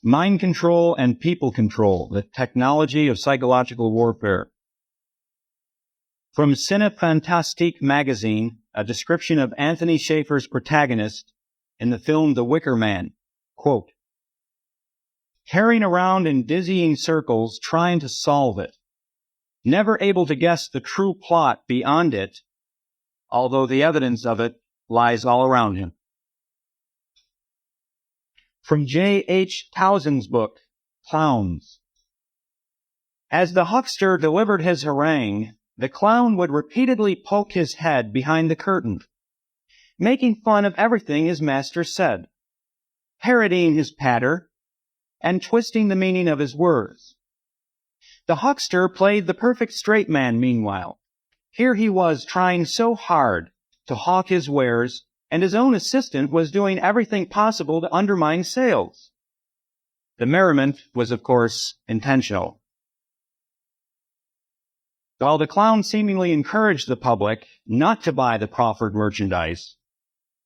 Mind Control and People Control, the Technology of Psychological Warfare. From Cine Fantastique magazine, a description of Anthony Schaeffer's protagonist in the film The Wicker Man. Quote, "Carrying around in dizzying circles trying to solve it, never able to guess the true plot beyond it, although the evidence of it lies all around him." From J.H. Townsend's book, Clowns. As the huckster delivered his harangue, the clown would repeatedly poke his head behind the curtain, making fun of everything his master said, parodying his patter, and twisting the meaning of his words. The huckster played the perfect straight man meanwhile. Here he was trying so hard to hawk his wares, and his own assistant was doing everything possible to undermine sales. The merriment was, of course, intentional. While the clown seemingly encouraged the public not to buy the proffered merchandise,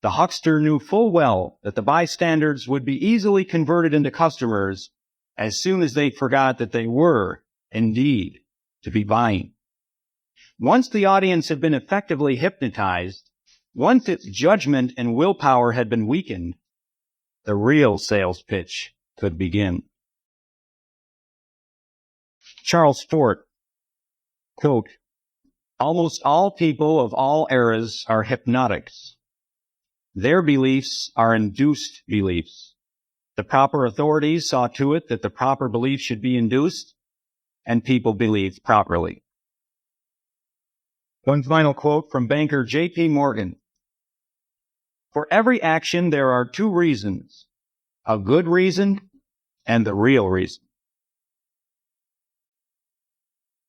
the huckster knew full well that the bystanders would be easily converted into customers as soon as they forgot that they were, indeed, to be buying. Once the audience had been effectively hypnotized, once its judgment and willpower had been weakened, the real sales pitch could begin. Charles Fort, quote, "Almost all people of all eras are hypnotics. Their beliefs are induced beliefs. The proper authorities saw to it that the proper belief should be induced, and people believed properly." One final quote from banker J.P. Morgan. "For every action there are two reasons, a good reason and the real reason."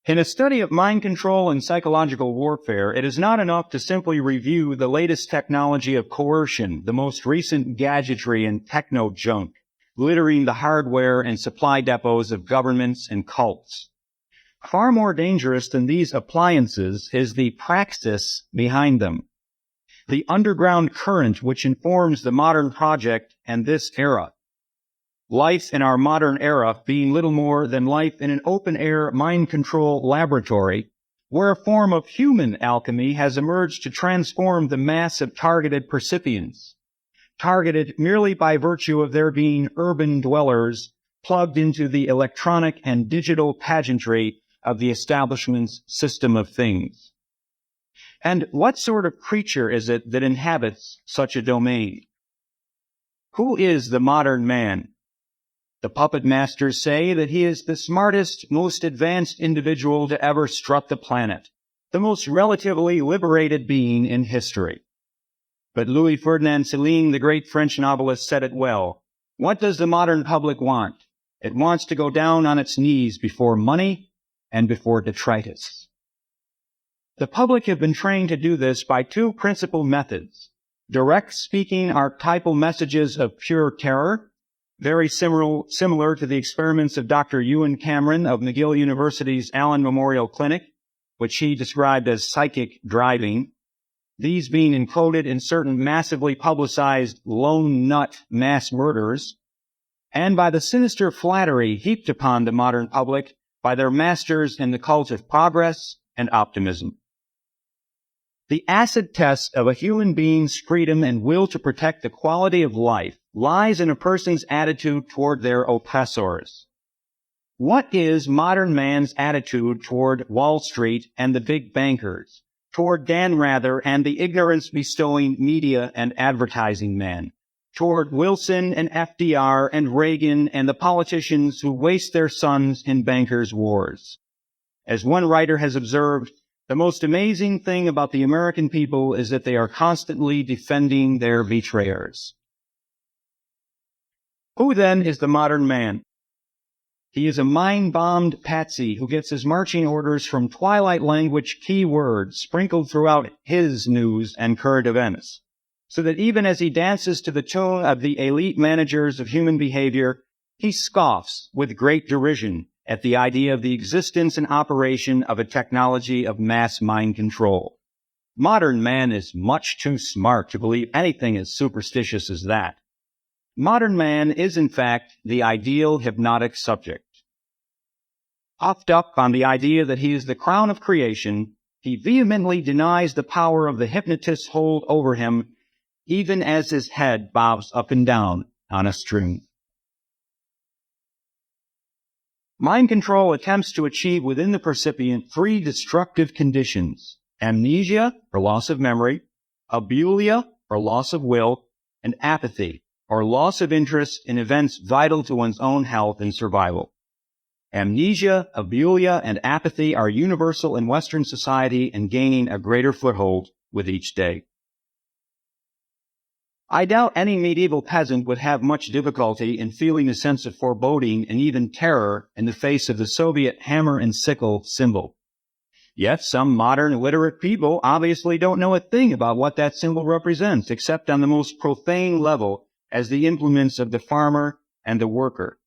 In a study of mind control and psychological warfare, it is not enough to simply review the latest technology of coercion, the most recent gadgetry and techno junk, littering the hardware and supply depots of governments and cults. Far more dangerous than these appliances is the praxis behind them, the underground current which informs the modern project and this era. Life in our modern era being little more than life in an open-air mind control laboratory, where a form of human alchemy has emerged to transform the mass of targeted percipients, targeted merely by virtue of their being urban dwellers plugged into the electronic and digital pageantry of the establishment's system of things. And what sort of creature is it that inhabits such a domain? Who is the modern man? The puppet masters say that he is the smartest, most advanced individual to ever strut the planet, the most relatively liberated being in history. But Louis Ferdinand Céline, the great French novelist, said it well. What does the modern public want? It wants to go down on its knees before money and before detritus. The public have been trained to do this by two principal methods: direct speaking archetypal messages of pure terror, very similar to the experiments of Dr. Ewan Cameron of McGill University's Allen Memorial Clinic, which he described as psychic driving, these being encoded in certain massively publicized lone nut mass murders, and by the sinister flattery heaped upon the modern public by their masters in the cult of progress and optimism. The acid test of a human being's freedom and will to protect the quality of life lies in a person's attitude toward their oppressors. What is modern man's attitude toward Wall Street and the big bankers, toward Dan Rather and the ignorance-bestowing media and advertising man, toward Wilson and FDR and Reagan and the politicians who waste their sons in bankers' wars? As one writer has observed, the most amazing thing about the American people is that they are constantly defending their betrayers. Who then is the modern man? He is a mind-bombed patsy who gets his marching orders from Twilight language key words sprinkled throughout his news and current events, so that even as he dances to the tune of the elite managers of human behavior, he scoffs with great derision at the idea of the existence and operation of a technology of mass mind control. Modern man is much too smart to believe anything as superstitious as that. Modern man is, in fact, the ideal hypnotic subject. Puffed up on the idea that he is the crown of creation, he vehemently denies the power of the hypnotist's hold over him, even as his head bobs up and down on a string. Mind control attempts to achieve within the percipient three destructive conditions: amnesia, or loss of memory, abulia, or loss of will, and apathy, or loss of interest in events vital to one's own health and survival. Amnesia, abulia, and apathy are universal in Western society and gaining a greater foothold with each day. I doubt any medieval peasant would have much difficulty in feeling a sense of foreboding and even terror in the face of the Soviet hammer and sickle symbol. Yet some modern literate people obviously don't know a thing about what that symbol represents, except on the most profane level as the implements of the farmer and the worker.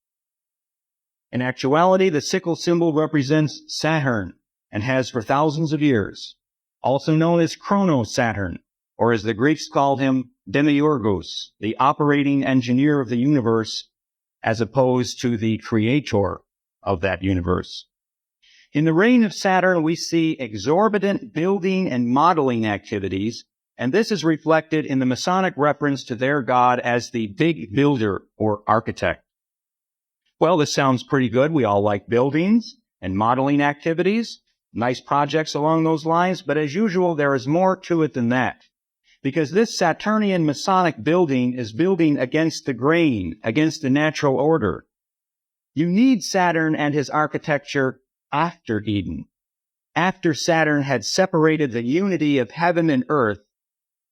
In actuality, the sickle symbol represents Saturn and has for thousands of years, also known as Chrono-Saturn, or as the Greeks called him, Demiurgos, the operating engineer of the universe, as opposed to the creator of that universe. In the reign of Saturn, we see exorbitant building and modeling activities, and this is reflected in the Masonic reference to their god as the big builder or architect. Well, this sounds pretty good. We all like buildings and modeling activities, nice projects along those lines, but as usual, there is more to it than that. Because this Saturnian Masonic building is building against the grain, against the natural order. You need Saturn and his architecture after Eden, after Saturn had separated the unity of heaven and earth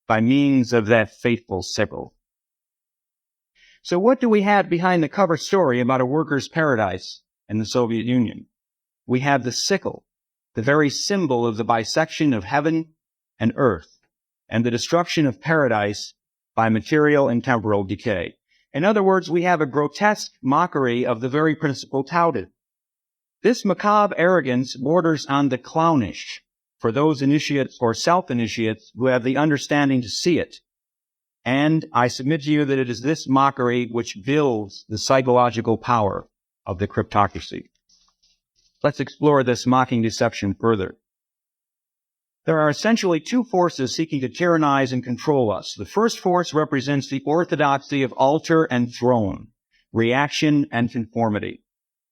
by means of that fateful sickle. So what do we have behind the cover story about a worker's paradise in the Soviet Union? We have the sickle, the very symbol of the bisection of heaven and earth, and the destruction of paradise by material and temporal decay. In other words, we have a grotesque mockery of the very principle touted. This macabre arrogance borders on the clownish for those initiates or self-initiates who have the understanding to see it. And I submit to you that it is this mockery which builds the psychological power of the cryptocracy. Let's explore this mocking deception further. There are essentially two forces seeking to tyrannize and control us. The first force represents the orthodoxy of altar and throne, reaction and conformity.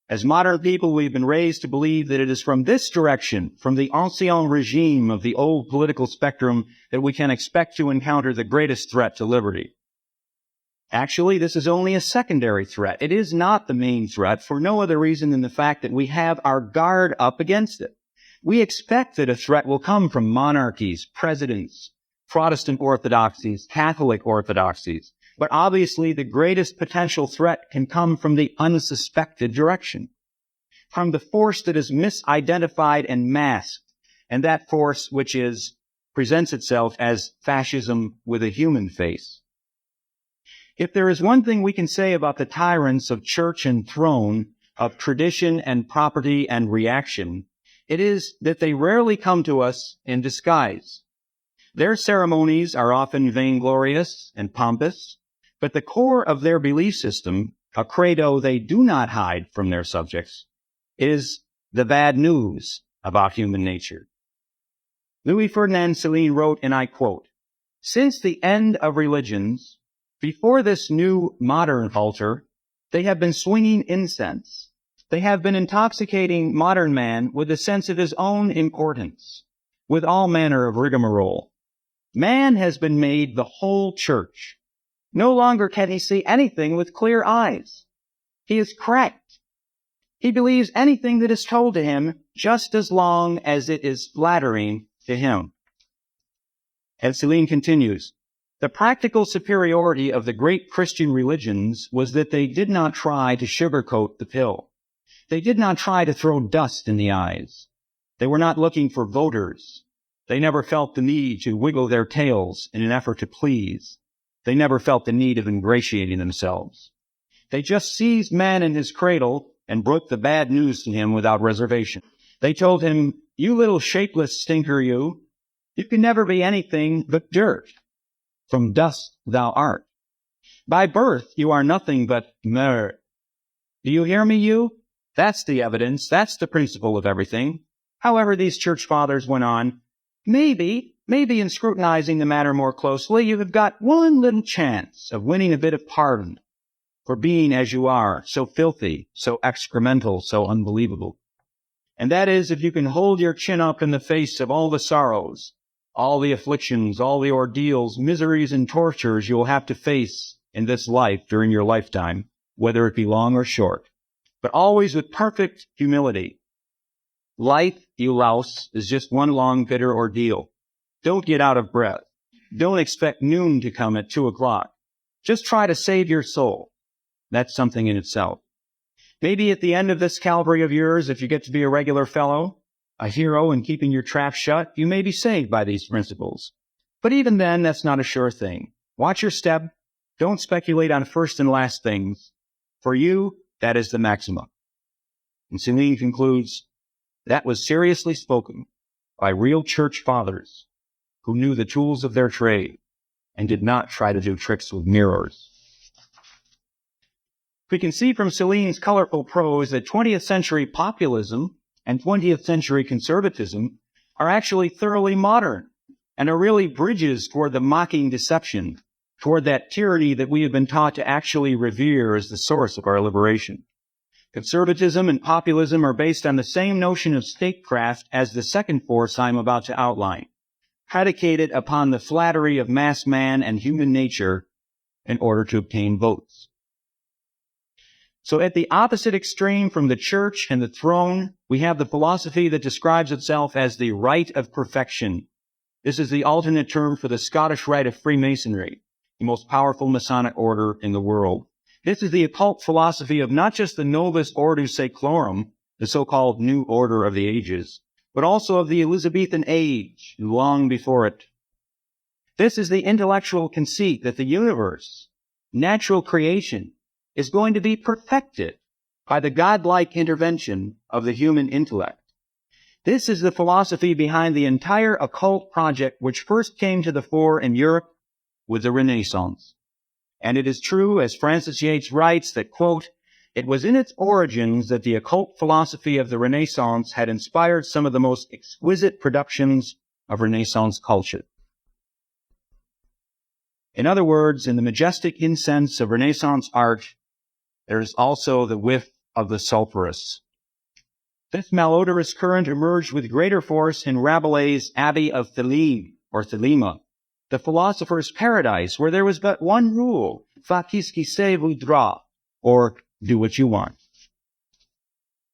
As modern people, we've been raised to believe that it is from this direction, from the ancien regime of the old political spectrum, that we can expect to encounter the greatest threat to liberty. Actually, this is only a secondary threat. It is not the main threat for no other reason than the fact that we have our guard up against it. We expect that a threat will come from monarchies, presidents, Protestant orthodoxies, Catholic orthodoxies. But obviously, the greatest potential threat can come from the unsuspected direction, from the force that is misidentified and masked, and that force which presents itself as fascism with a human face. If there is one thing we can say about the tyrants of church and throne, of tradition and property and reaction, it is that they rarely come to us in disguise. Their ceremonies are often vainglorious and pompous, but the core of their belief system, a credo they do not hide from their subjects, is the bad news about human nature. Louis Ferdinand Céline wrote, and I quote, "Since the end of religions, before this new modern altar, they have been swinging incense. They have been intoxicating modern man with a sense of his own importance, with all manner of rigmarole. Man has been made the whole church. No longer can he see anything with clear eyes. He is cracked. He believes anything that is told to him just as long as it is flattering to him." And Céline continues, "The practical superiority of the great Christian religions was that they did not try to sugarcoat the pill. They did not try to throw dust in the eyes. They were not looking for voters. They never felt the need to wiggle their tails in an effort to please. They never felt the need of ingratiating themselves. They just seized man in his cradle and broke the bad news to him without reservation. They told him, 'You little shapeless stinker, you can never be anything but dirt. From dust thou art.' By birth, you are nothing but mer. Do you hear me, you? That's the evidence. That's the principle of everything. However, these church fathers went on, maybe in scrutinizing the matter more closely, you have got one little chance of winning a bit of pardon for being as you are, so filthy, so excremental, so unbelievable. And that is if you can hold your chin up in the face of all the sorrows, all the afflictions, all the ordeals, miseries, and tortures you will have to face in this life during your lifetime, whether it be long or short, but always with perfect humility. Life, you louse, is just one long, bitter ordeal. Don't get out of breath. Don't expect noon to come at 2 o'clock. Just try to save your soul. That's something in itself. Maybe at the end of this Calvary of yours, if you get to be a regular fellow, a hero in keeping your trap shut, you may be saved by these principles. But even then, that's not a sure thing. Watch your step. Don't speculate on first and last things. For you, that is the maximum. And Celine concludes, that was seriously spoken by real church fathers who knew the tools of their trade and did not try to do tricks with mirrors. We can see from Celine's colorful prose that 20th century populism and 20th century conservatism are actually thoroughly modern and are really bridges toward the mocking deception, toward that tyranny that we have been taught to actually revere as the source of our liberation. Conservatism and populism are based on the same notion of statecraft as the second force I am about to outline, predicated upon the flattery of mass man and human nature in order to obtain votes. So at the opposite extreme from the church and the throne, we have the philosophy that describes itself as the rite of perfection. This is the alternate term for the Scottish rite of Freemasonry, the most powerful Masonic order in the world. This is the occult philosophy of not just the Novus Ordo Seclorum, the so-called New Order of the Ages, but also of the Elizabethan age, and long before it. This is the intellectual conceit that the universe, natural creation, is going to be perfected by the godlike intervention of the human intellect. This is the philosophy behind the entire occult project, which first came to the fore in Europe with the Renaissance. And it is true, as Francis Yates writes, that, quote, it was in its origins that the occult philosophy of the Renaissance had inspired some of the most exquisite productions of Renaissance culture. In other words, in the majestic incense of Renaissance art, there is also the whiff of the sulphurous. This malodorous current emerged with greater force in Rabelais' Abbey of Theleme, or Thelema, the philosopher's paradise, where there was but one rule, faites qui se voudra, or do what you want.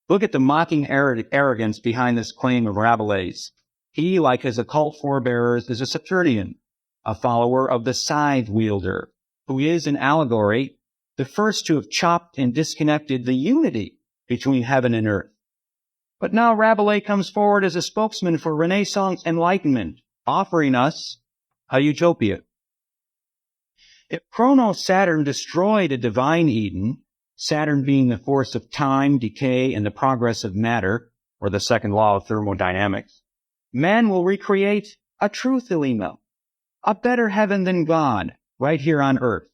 Look at the mocking arrogance behind this claim of Rabelais. He, like his occult forebearers, is a Saturnian, a follower of the scythe wielder, who is, in allegory, the first to have chopped and disconnected the unity between heaven and earth. But now Rabelais comes forward as a spokesman for Renaissance enlightenment, offering us a utopia. If Chronos Saturn destroyed a divine Eden, Saturn being the force of time, decay, and the progress of matter, or the second law of thermodynamics, man will recreate a true Thelema, a better heaven than God, right here on earth.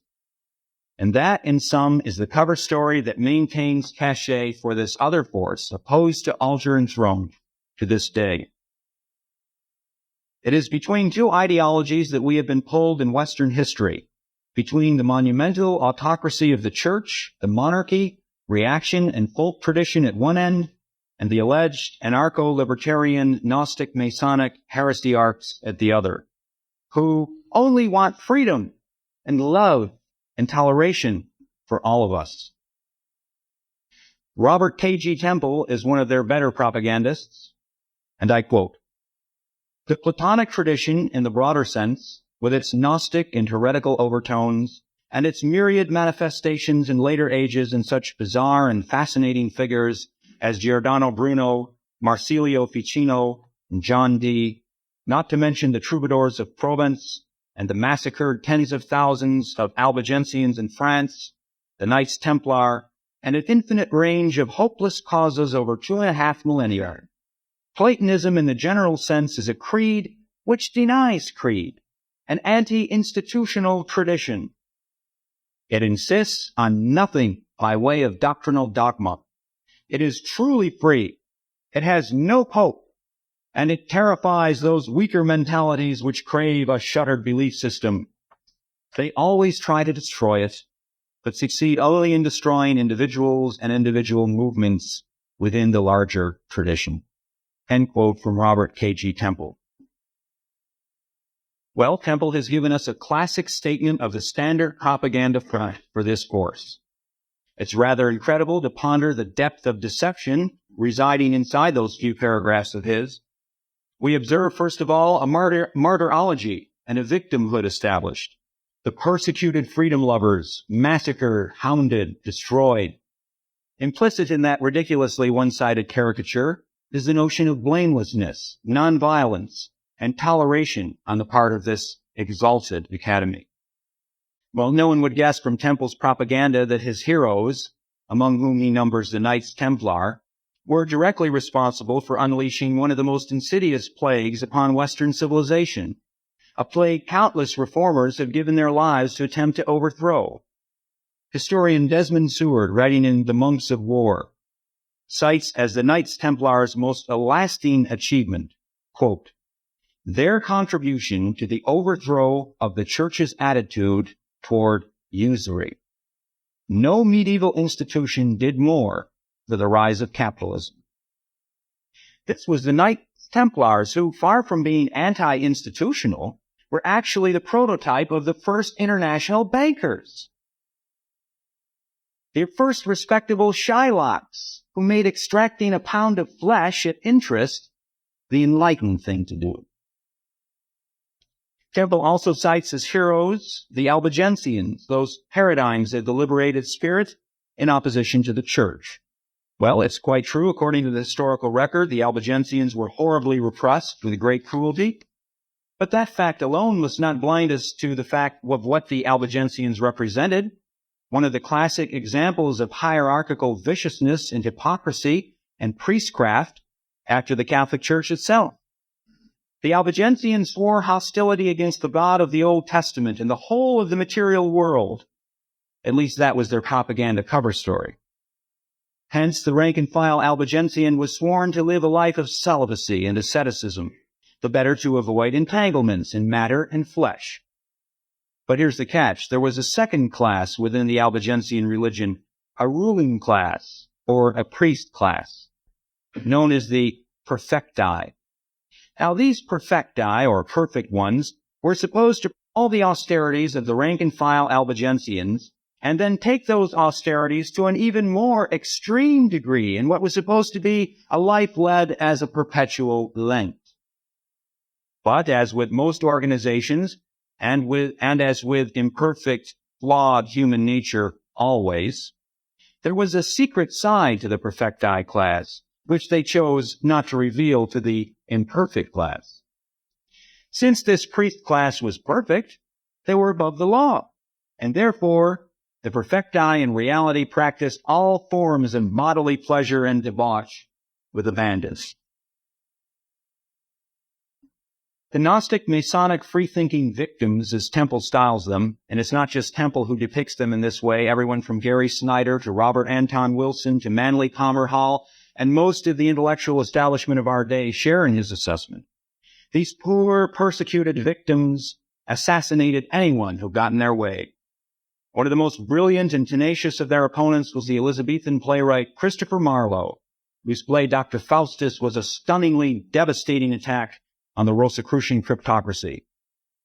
And that, in sum, is the cover story that maintains cachet for this other force, opposed to altar and throne, to this day. It is between two ideologies that we have been pulled in Western history, between the monumental autocracy of the church, the monarchy, reaction, and folk tradition at one end, and the alleged anarcho-libertarian, Gnostic, Masonic heresiarchs at the other, who only want freedom and love and toleration for all of us. Robert K.G. Temple is one of their better propagandists, and I quote, the Platonic tradition in the broader sense, with its Gnostic and heretical overtones, and its myriad manifestations in later ages in such bizarre and fascinating figures as Giordano Bruno, Marsilio Ficino, and John Dee, not to mention the troubadours of Provence, and the massacred tens of thousands of Albigensians in France, the Knights Templar, and an infinite range of hopeless causes over 2.5 millennia. Platonism in the general sense is a creed which denies creed, an anti-institutional tradition. It insists on nothing by way of doctrinal dogma. It is truly free. It has no pope. And it terrifies those weaker mentalities which crave a shuttered belief system. They always try to destroy it, but succeed only in destroying individuals and individual movements within the larger tradition. End quote from Robert K.G. Temple. Well, Temple has given us a classic statement of the standard propaganda for this course. It's rather incredible to ponder the depth of deception residing inside those few paragraphs of his. We observe, first of all, a martyrology and a victimhood established. The persecuted freedom lovers, massacred, hounded, destroyed. Implicit in that ridiculously one-sided caricature is the notion of blamelessness, nonviolence, and toleration on the part of this exalted academy. Well, no one would guess from Temple's propaganda that his heroes, among whom he numbers the Knights Templar, were directly responsible for unleashing one of the most insidious plagues upon Western civilization, a plague countless reformers have given their lives to attempt to overthrow. Historian Desmond Seward, writing in The Monks of War, cites as the Knights Templars' most lasting achievement, quote, their contribution to the overthrow of the Church's attitude toward usury. No medieval institution did more for the rise of capitalism. This was the Knights Templars who, far from being anti-institutional, were actually the prototype of the first international bankers. The first respectable Shylocks who made extracting a pound of flesh at interest the enlightened thing to do. Temple also cites as heroes the Albigensians, those paradigms of the liberated spirit in opposition to the Church. Well, it's quite true. According to the historical record, the Albigensians were horribly repressed with great cruelty. But that fact alone must not blind us to the fact of what the Albigensians represented. One of the classic examples of hierarchical viciousness and hypocrisy and priestcraft after the Catholic Church itself. The Albigensians swore hostility against the God of the Old Testament and the whole of the material world. At least that was their propaganda cover story. Hence, the rank-and-file Albigensian was sworn to live a life of celibacy and asceticism, the better to avoid entanglements in matter and flesh. But here's the catch. There was a second class within the Albigensian religion, a ruling class, or a priest class, known as the perfecti. Now, these perfecti, or perfect ones, were supposed to all the austerities of the rank-and-file Albigensians, and then take those austerities to an even more extreme degree in what was supposed to be a life led as a perpetual Lent. But as with most organizations, and as with imperfect, flawed human nature always, there was a secret side to the perfecti class, which they chose not to reveal to the imperfect class. Since this priest class was perfect, they were above the law, and therefore the perfecti in reality practiced all forms of bodily pleasure and debauch with abandon. The Gnostic Masonic free-thinking victims, as Temple styles them, and it's not just Temple who depicts them in this way, everyone from Gary Snyder to Robert Anton Wilson to Manly Palmer Hall, and most of the intellectual establishment of our day share in his assessment. These poor, persecuted victims assassinated anyone who got in their way. One of the most brilliant and tenacious of their opponents was the Elizabethan playwright Christopher Marlowe, whose play Dr. Faustus was a stunningly devastating attack on the Rosicrucian cryptocracy.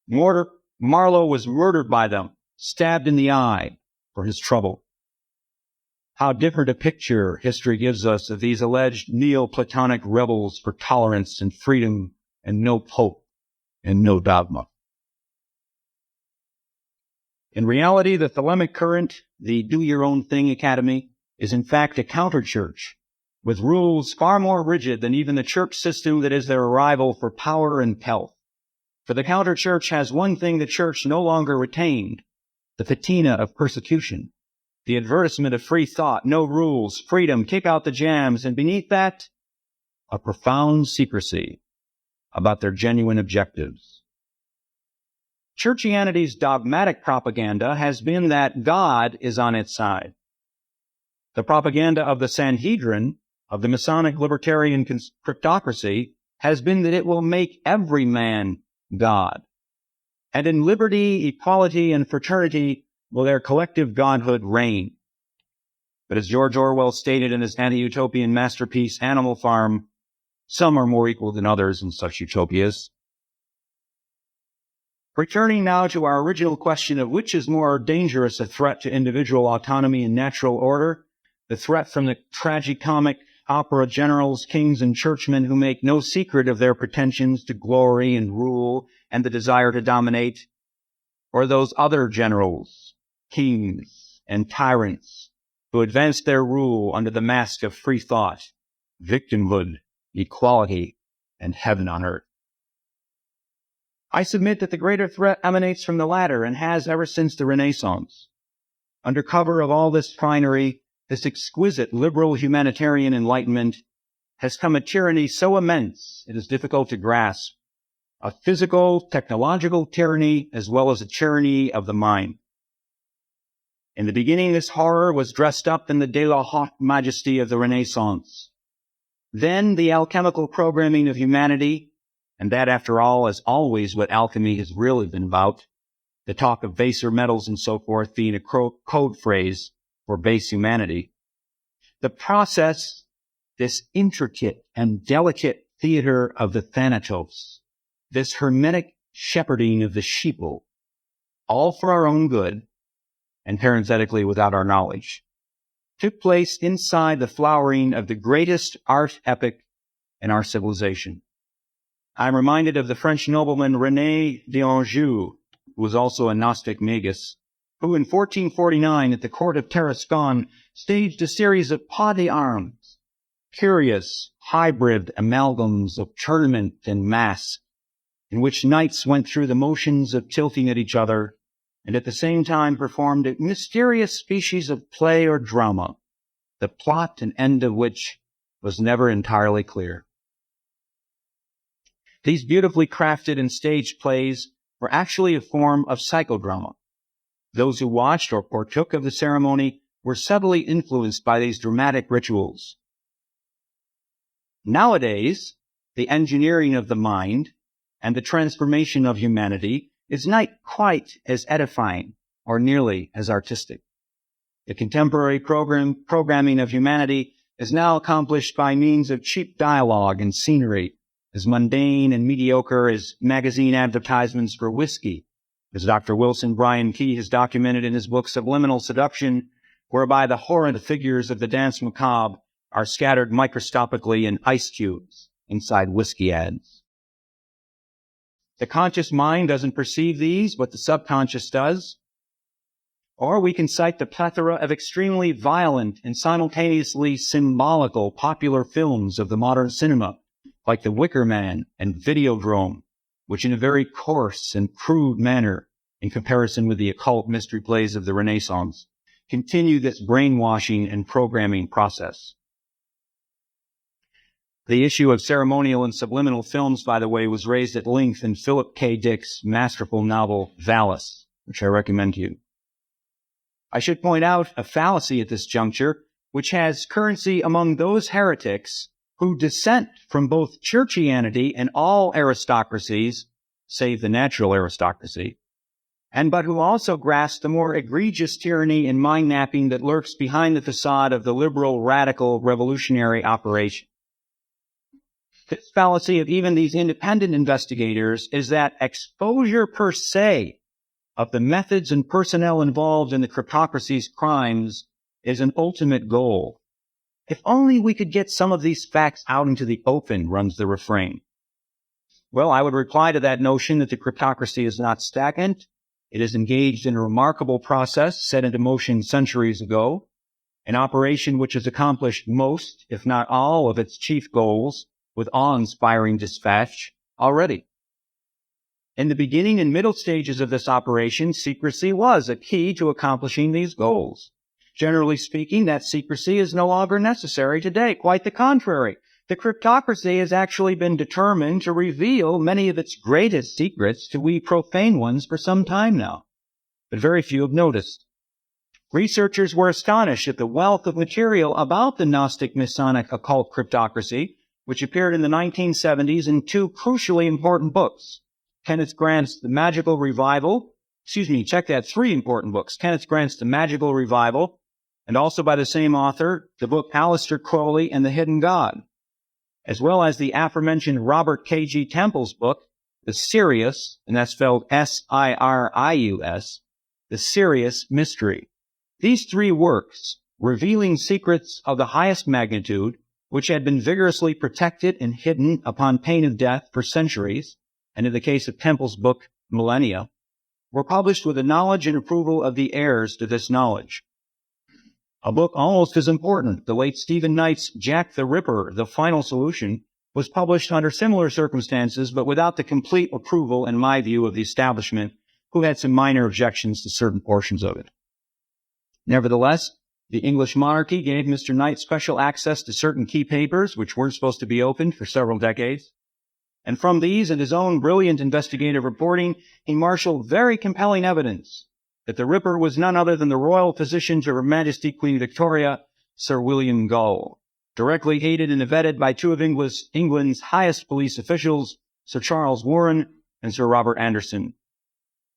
Marlowe was murdered by them, stabbed in the eye for his trouble. How different a picture history gives us of these alleged Neoplatonic rebels for tolerance and freedom and no pope and no dogma. In reality, the Thelemic current, the do-your-own-thing academy, is in fact a counter-church, with rules far more rigid than even the church system that is their rival for power and pelf. For the counter-church has one thing the church no longer retained, the patina of persecution, the advertisement of free thought, no rules, freedom, kick out the jams, and beneath that, a profound secrecy about their genuine objectives. Churchianity's dogmatic propaganda has been that God is on its side. The propaganda of the Sanhedrin, of the Masonic libertarian cryptocracy, has been that it will make every man God. And in liberty, equality, and fraternity will their collective godhood reign. But as George Orwell stated in his anti-utopian masterpiece, Animal Farm, some are more equal than others in such utopias. Returning now to our original question of which is more dangerous a threat to individual autonomy and natural order, the threat from the tragicomic opera generals, kings, and churchmen who make no secret of their pretensions to glory and rule and the desire to dominate, or those other generals, kings, and tyrants who advance their rule under the mask of free thought, victimhood, equality, and heaven on earth. I submit that the greater threat emanates from the latter and has ever since the Renaissance. Under cover of all this finery, this exquisite liberal humanitarian enlightenment, has come a tyranny so immense it is difficult to grasp, a physical, technological tyranny as well as a tyranny of the mind. In the beginning, this horror was dressed up in the de la haute majesty of the Renaissance. Then the alchemical programming of humanity, and that, after all, is always what alchemy has really been about, the talk of baser metals and so forth being a code phrase for base humanity. The process, this intricate and delicate theater of the Thanatos, this hermetic shepherding of the sheeple, all for our own good, and parenthetically without our knowledge, took place inside the flowering of the greatest art epic in our civilization. I'm reminded of the French nobleman René d'Anjou, who was also a Gnostic magus, who in 1449 at the court of Tarascon staged a series of pas d'armes, curious hybrid amalgams of tournament and mask, in which knights went through the motions of tilting at each other, and at the same time performed a mysterious species of play or drama, the plot and end of which was never entirely clear. These beautifully crafted and staged plays were actually a form of psychodrama. Those who watched or partook of the ceremony were subtly influenced by these dramatic rituals. Nowadays, the engineering of the mind and the transformation of humanity is not quite as edifying or nearly as artistic. The contemporary programming of humanity is now accomplished by means of cheap dialogue and scenery, as mundane and mediocre as magazine advertisements for whiskey, as Dr. Wilson Bryan Key has documented in his book Subliminal Seduction, whereby the horrid figures of the dance macabre are scattered microscopically in ice cubes inside whiskey ads. The conscious mind doesn't perceive these, but the subconscious does. Or we can cite the plethora of extremely violent and simultaneously symbolical popular films of the modern cinema, like The Wicker Man and Videodrome, which in a very coarse and crude manner, in comparison with the occult mystery plays of the Renaissance, continue this brainwashing and programming process. The issue of ceremonial and subliminal films, by the way, was raised at length in Philip K. Dick's masterful novel, Valis, which I recommend to you. I should point out a fallacy at this juncture, which has currency among those heretics who dissent from both churchianity and all aristocracies, save the natural aristocracy, but who also grasp the more egregious tyranny and mind-napping that lurks behind the facade of the liberal, radical, revolutionary operation. This fallacy of even these independent investigators is that exposure per se of the methods and personnel involved in the cryptocracy's crimes is an ultimate goal. If only we could get some of these facts out into the open, runs the refrain. Well, I would reply to that notion that the cryptocracy is not stagnant. It is engaged in a remarkable process set into motion centuries ago, an operation which has accomplished most, if not all, of its chief goals with awe-inspiring dispatch already. In the beginning and middle stages of this operation, secrecy was a key to accomplishing these goals. Generally speaking, that secrecy is no longer necessary today. Quite the contrary. The cryptocracy has actually been determined to reveal many of its greatest secrets to we profane ones for some time now, but very few have noticed. Researchers were astonished at the wealth of material about the Gnostic Masonic occult cryptocracy, which appeared in the 1970s in two crucially important books. Kenneth Grant's The Magical Revival, three important books. Kenneth Grant's The Magical Revival, and also by the same author, the book Aleister Crowley and the Hidden God, as well as the aforementioned Robert K.G. Temple's book, The Sirius, and that's spelled S-I-R-I-U-S, The Sirius Mystery. These three works, revealing secrets of the highest magnitude, which had been vigorously protected and hidden upon pain of death for centuries, and in the case of Temple's book, millennia, were published with the knowledge and approval of the heirs to this knowledge. A book almost as important, the late Stephen Knight's Jack the Ripper, The Final Solution, was published under similar circumstances, but without the complete approval, in my view, of the establishment, who had some minor objections to certain portions of it. Nevertheless, the English monarchy gave Mr. Knight special access to certain key papers, which weren't supposed to be opened for several decades. And from these and his own brilliant investigative reporting, he marshaled very compelling evidence that the Ripper was none other than the royal physician to Her Majesty Queen Victoria, Sir William Gull, directly aided and abetted by two of England's highest police officials, Sir Charles Warren and Sir Robert Anderson.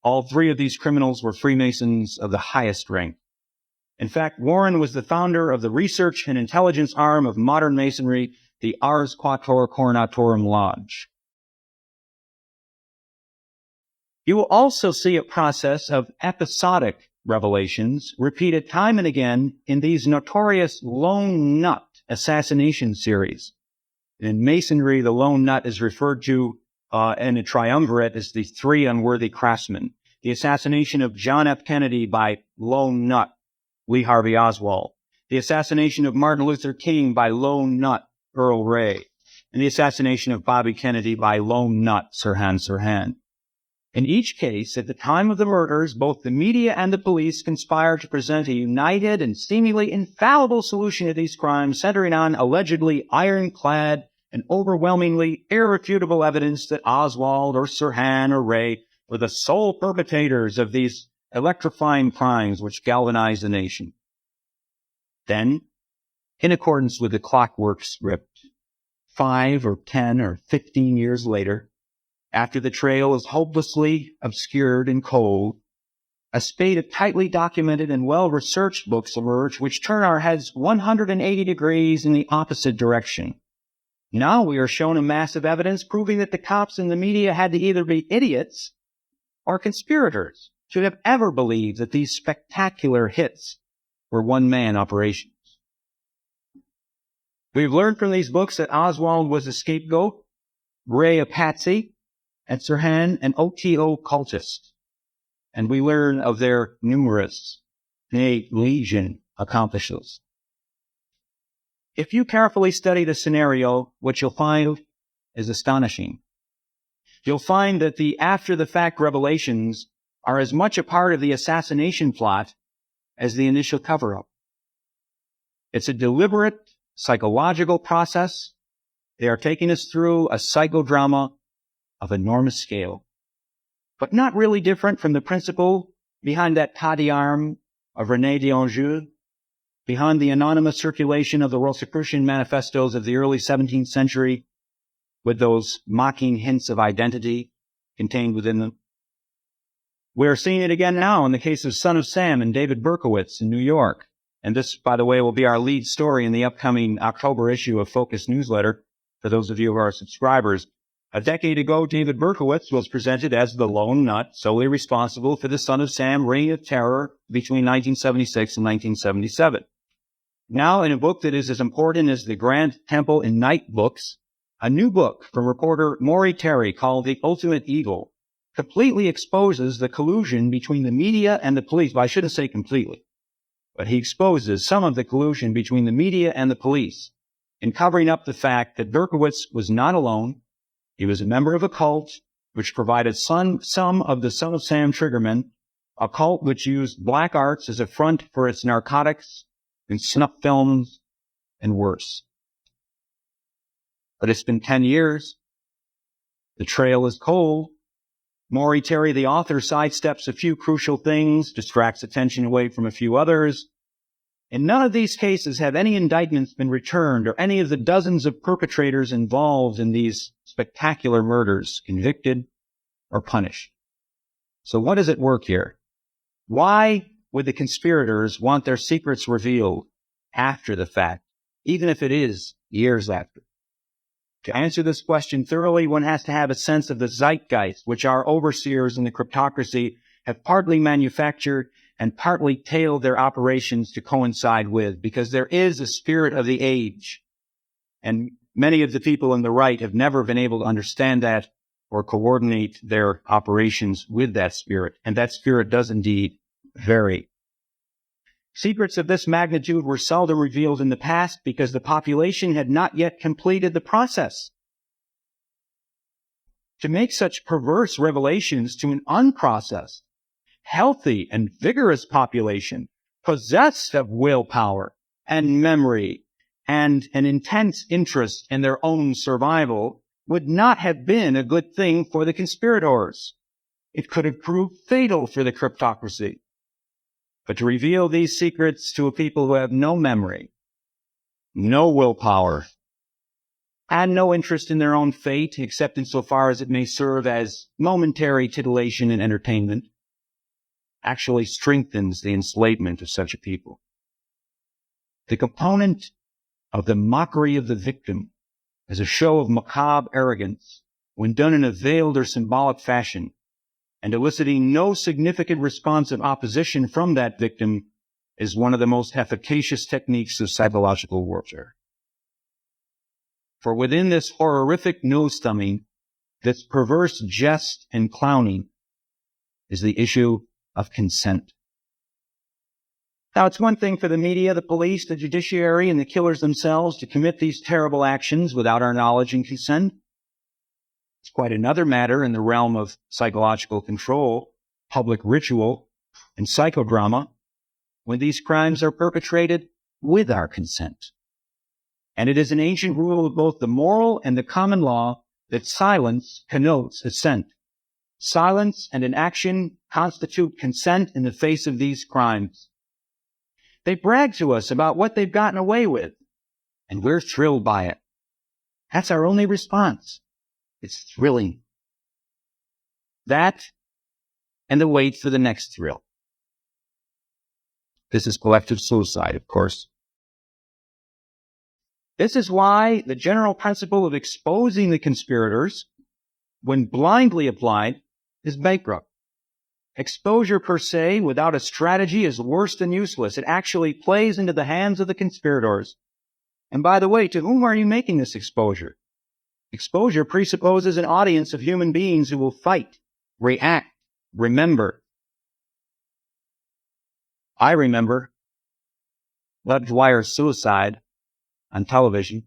All three of these criminals were Freemasons of the highest rank. In fact, Warren was the founder of the research and intelligence arm of modern Masonry, the Ars Quatuor Coronatorum Lodge. You will also see a process of episodic revelations repeated time and again in these notorious lone nut assassination series. In Masonry, the lone nut is referred to in a triumvirate as the three unworthy craftsmen. The assassination of John F. Kennedy by lone nut, Lee Harvey Oswald. The assassination of Martin Luther King by lone nut, Earl Ray. And the assassination of Bobby Kennedy by lone nut, Sirhan Sirhan. In each case, at the time of the murders, both the media and the police conspired to present a united and seemingly infallible solution to these crimes, centering on allegedly ironclad and overwhelmingly irrefutable evidence that Oswald or Sirhan or Ray were the sole perpetrators of these electrifying crimes which galvanized the nation. Then, in accordance with the clockwork script, 5 or 10 or 15 years later, after the trail is hopelessly obscured and cold, a spate of tightly documented and well-researched books emerge which turn our heads 180 degrees in the opposite direction. Now we are shown a mass of evidence proving that the cops and the media had to either be idiots or conspirators to have ever believed that these spectacular hits were one-man operations. We've learned from these books that Oswald was a scapegoat, Ray a patsy, and Sirhan an OTO cultist, and we learn of their numerous, nay, legion accomplishments. If you carefully study the scenario, what you'll find is astonishing. You'll find that the after-the-fact revelations are as much a part of the assassination plot as the initial cover-up. It's a deliberate psychological process. They are taking us through a psychodrama of enormous scale, but not really different from the principle behind that pas d'armes of René d'Anjou, behind the anonymous circulation of the Rosicrucian manifestos of the early 17th century, with those mocking hints of identity contained within them. We are seeing it again now in the case of Son of Sam and David Berkowitz in New York. And this, by the way, will be our lead story in the upcoming October issue of Focus newsletter for those of you who are subscribers. A decade ago, David Berkowitz was presented as the lone nut solely responsible for the Son of Sam reign of terror between 1976 and 1977. Now, in a book that is as important as the Grant, Temple, and Knight books, a new book from reporter Maury Terry called The Ultimate Evil completely exposes the collusion between the media and the police. Well, I shouldn't say completely, but he exposes some of the collusion between the media and the police in covering up the fact that Berkowitz was not alone. He was a member of a cult which provided some of the Son of Sam triggermen, a cult which used black arts as a front for its narcotics and snuff films and worse. But it's been 10 years. The trail is cold. Maury Terry, the author, sidesteps a few crucial things, distracts attention away from a few others. In none of these cases have any indictments been returned or any of the dozens of perpetrators involved in these spectacular murders convicted or punished. So what is at work here? Why would the conspirators want their secrets revealed after the fact, even if it is years after? To answer this question thoroughly, one has to have a sense of the zeitgeist, which our overseers in the cryptocracy have partly manufactured and partly tailed their operations to coincide with, because there is a spirit of the age. And many of the people on the right have never been able to understand that or coordinate their operations with that spirit. And that spirit does indeed vary. Secrets of this magnitude were seldom revealed in the past because the population had not yet completed the process. To make such perverse revelations to an unprocessed, healthy, and vigorous population, possessed of willpower and memory and an intense interest in their own survival, would not have been a good thing for the conspirators. It could have proved fatal for the cryptocracy. But to reveal these secrets to a people who have no memory, no willpower, and no interest in their own fate, except insofar as it may serve as momentary titillation and entertainment, actually strengthens the enslavement of such a people. The component of the mockery of the victim as a show of macabre arrogance, when done in a veiled or symbolic fashion, and eliciting no significant response of opposition from that victim, is one of the most efficacious techniques of psychological warfare. For within this horrific nose-thumbing, this perverse jest and clowning, is the issue of consent. Now, it's one thing for the media, the police, the judiciary, and the killers themselves to commit these terrible actions without our knowledge and consent. It's quite another matter in the realm of psychological control, public ritual, and psychodrama when these crimes are perpetrated with our consent. And it is an ancient rule of both the moral and the common law that silence connotes assent. Silence and inaction constitute consent in the face of these crimes. They brag to us about what they've gotten away with, and we're thrilled by it. That's our only response. It's thrilling. That and the wait for the next thrill. This is collective suicide, of course. This is why the general principle of exposing the conspirators, when blindly applied, is bankrupt. Exposure per se, without a strategy, is worse than useless. It actually plays into the hands of the conspirators. And by the way, to whom are you making this exposure? Exposure presupposes an audience of human beings who will fight, react, remember. I remember Bud Dwyer's suicide on television.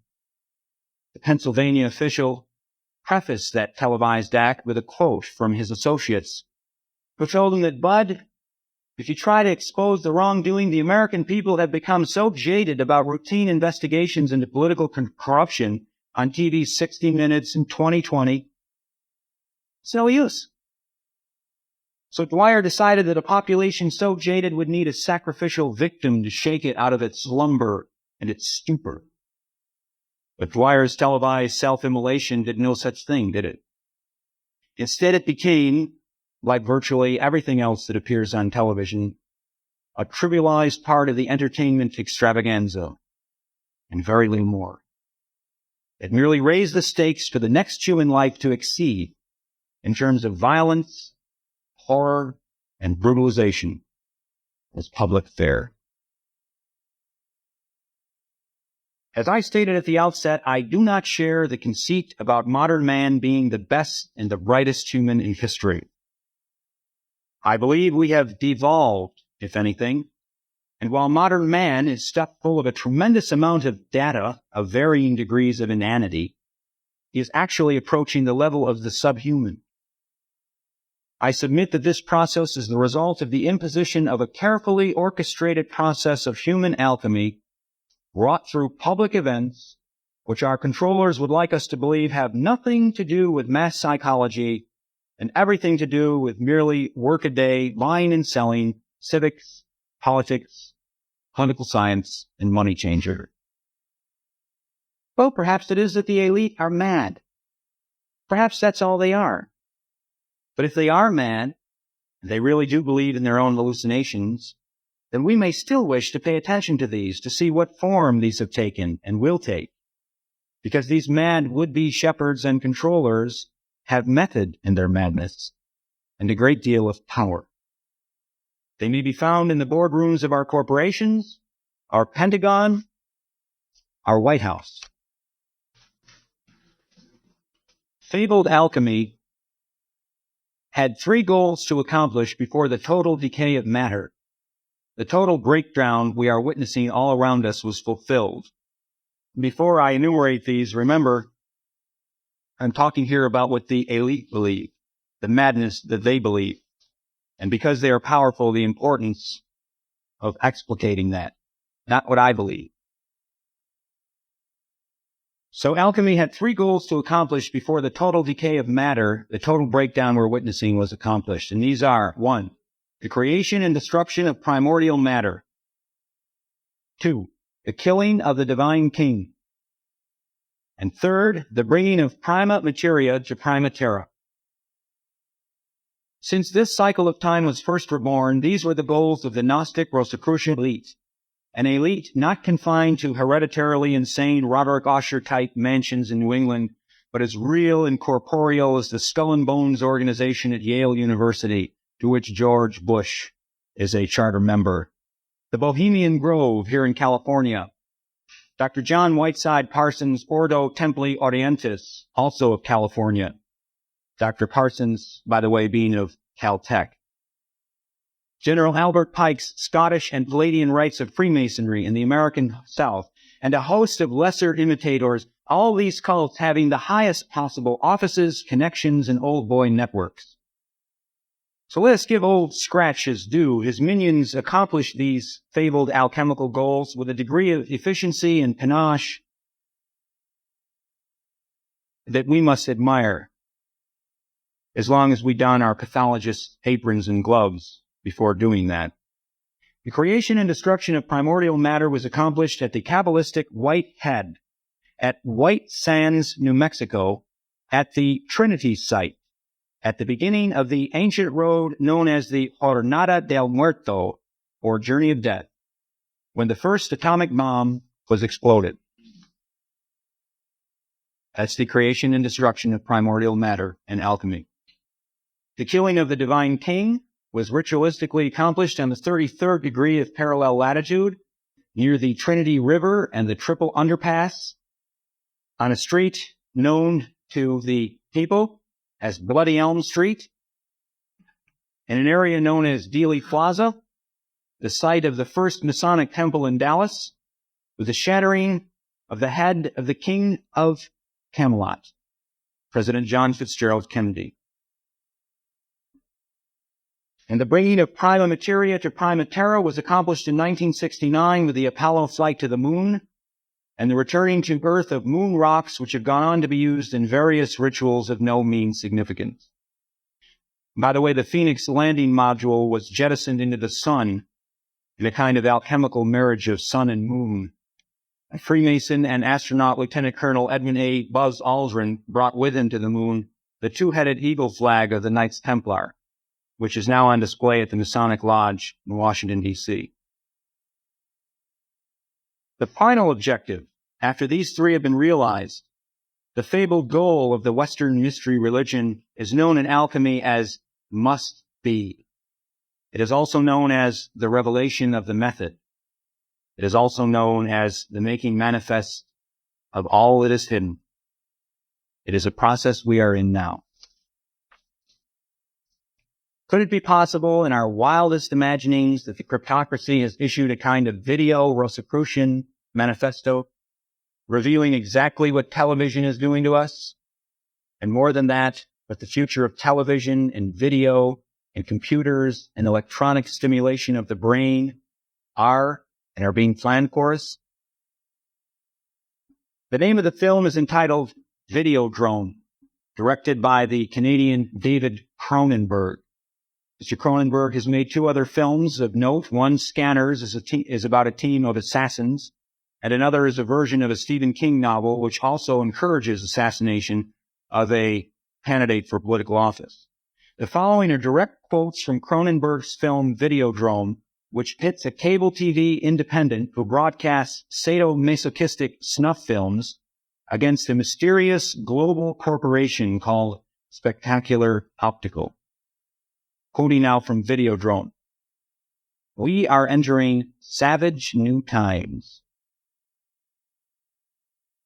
The Pennsylvania official prefaced that televised act with a quote from his associates, who told him that, Bud, if you try to expose the wrongdoing, the American people have become so jaded about routine investigations into political corruption on TV's 60 Minutes in 2020. It's no use. So Dwyer decided that a population so jaded would need a sacrificial victim to shake it out of its slumber and its stupor. But Dwyer's televised self-immolation did no such thing, did it? Instead, it became, like virtually everything else that appears on television, a trivialized part of the entertainment extravaganza, and very little more. It merely raised the stakes for the next human life to exceed in terms of violence, horror, and brutalization as public fare. As I stated at the outset, I do not share the conceit about modern man being the best and the brightest human in history. I believe we have devolved, if anything, and while modern man is stuffed full of a tremendous amount of data of varying degrees of inanity, he is actually approaching the level of the subhuman. I submit that this process is the result of the imposition of a carefully orchestrated process of human alchemy wrought through public events which our controllers would like us to believe have nothing to do with mass psychology and everything to do with merely workaday buying and selling, civics, politics, political science, and money changer. Well, perhaps it is that the elite are mad. Perhaps that's all they are. But if they are mad, and they really do believe in their own hallucinations, then we may still wish to pay attention to these, to see what form these have taken and will take. Because these mad would-be shepherds and controllers have method in their madness and a great deal of power. They may be found in the boardrooms of our corporations, our Pentagon, our White House. Fabled alchemy had 3 goals to accomplish before the total decay of matter. The total breakdown we are witnessing all around us was fulfilled. Before I enumerate these, remember, I'm talking here about what the elite believe, the madness that they believe, and because they are powerful, the importance of explicating that, not what I believe. So alchemy had 3 goals to accomplish before the total decay of matter, the total breakdown we're witnessing, was accomplished. And these are: 1, the creation and destruction of primordial matter. 2, the killing of the divine king. And 3rd, the bringing of prima materia to prima terra. Since this cycle of time was first reborn, these were the goals of the Gnostic Rosicrucian elite. An elite not confined to hereditarily insane Roderick Usher-type mansions in New England, but as real and corporeal as the Skull and Bones organization at Yale University, to which George Bush is a charter member. The Bohemian Grove here in California. Dr. John Whiteside Parsons' Ordo Templi Orientis, also of California. Dr. Parsons, by the way, being of Caltech. General Albert Pike's Scottish and Palladian rites of Freemasonry in the American South, and a host of lesser imitators, all these cults having the highest possible offices, connections, and old boy networks. So let us give Old Scratch his due. His minions accomplished these fabled alchemical goals with a degree of efficiency and panache that we must admire, as long as we don our pathologist aprons and gloves before doing that. The creation and destruction of primordial matter was accomplished at the Kabbalistic White Head, at White Sands, New Mexico, at the Trinity site, at the beginning of the ancient road known as the Jornada del Muerto, or Journey of Death, when the first atomic bomb was exploded. That's the creation and destruction of primordial matter and alchemy. The killing of the divine king was ritualistically accomplished on the 33rd degree of parallel latitude, near the Trinity River and the Triple Underpass, on a street known to the people as Bloody Elm Street, in an area known as Dealey Plaza, the site of the first Masonic temple in Dallas, with the shattering of the head of the King of Camelot, President John Fitzgerald Kennedy. And the bringing of prima materia to prima terra was accomplished in 1969 with the Apollo flight to the moon and the returning to Earth of moon rocks, which have gone on to be used in various rituals of no mean significance. By the way, the Phoenix landing module was jettisoned into the sun in a kind of alchemical marriage of sun and moon. A Freemason and astronaut Lieutenant Colonel Edmund A. Buzz Aldrin brought with him to the moon the 2-headed eagle flag of the Knights Templar, which is now on display at the Masonic Lodge in Washington, D.C. The final objective, after these 3 have been realized, the fabled goal of the Western mystery religion, is known in alchemy as must be. It is also known as the revelation of the method. It is also known as the making manifest of all that is hidden. It is a process we are in now. Could it be possible in our wildest imaginings that the cryptocracy has issued a kind of video Rosicrucian manifesto revealing exactly what television is doing to us? And more than that, but the future of television and video and computers and electronic stimulation of the brain are and are being planned for us? The name of the film is entitled Videodrome, directed by the Canadian David Cronenberg. Mr. Cronenberg has made two other films of note. One, Scanners, is about a team of assassins, and another is a version of a Stephen King novel which also encourages assassination of a candidate for political office. The following are direct quotes from Cronenberg's film Videodrome, which pits a cable TV independent who broadcasts sadomasochistic snuff films against a mysterious global corporation called Spectacular Optical. Quoting now from Videodrome. We are entering savage new times.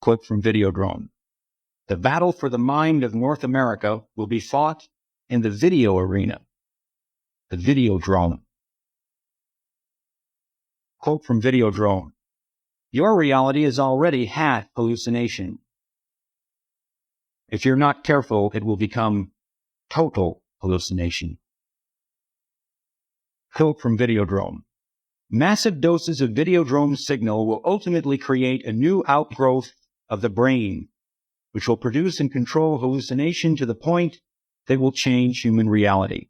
Clip from Videodrome. The battle for the mind of North America will be fought in the video arena. The Videodrome. Quote from Videodrome. Your reality is already half hallucination. If you're not careful, it will become total hallucination. Quote from Videodrome. Massive doses of Videodrome signal will ultimately create a new outgrowth of the brain, which will produce and control hallucination to the point that will change human reality.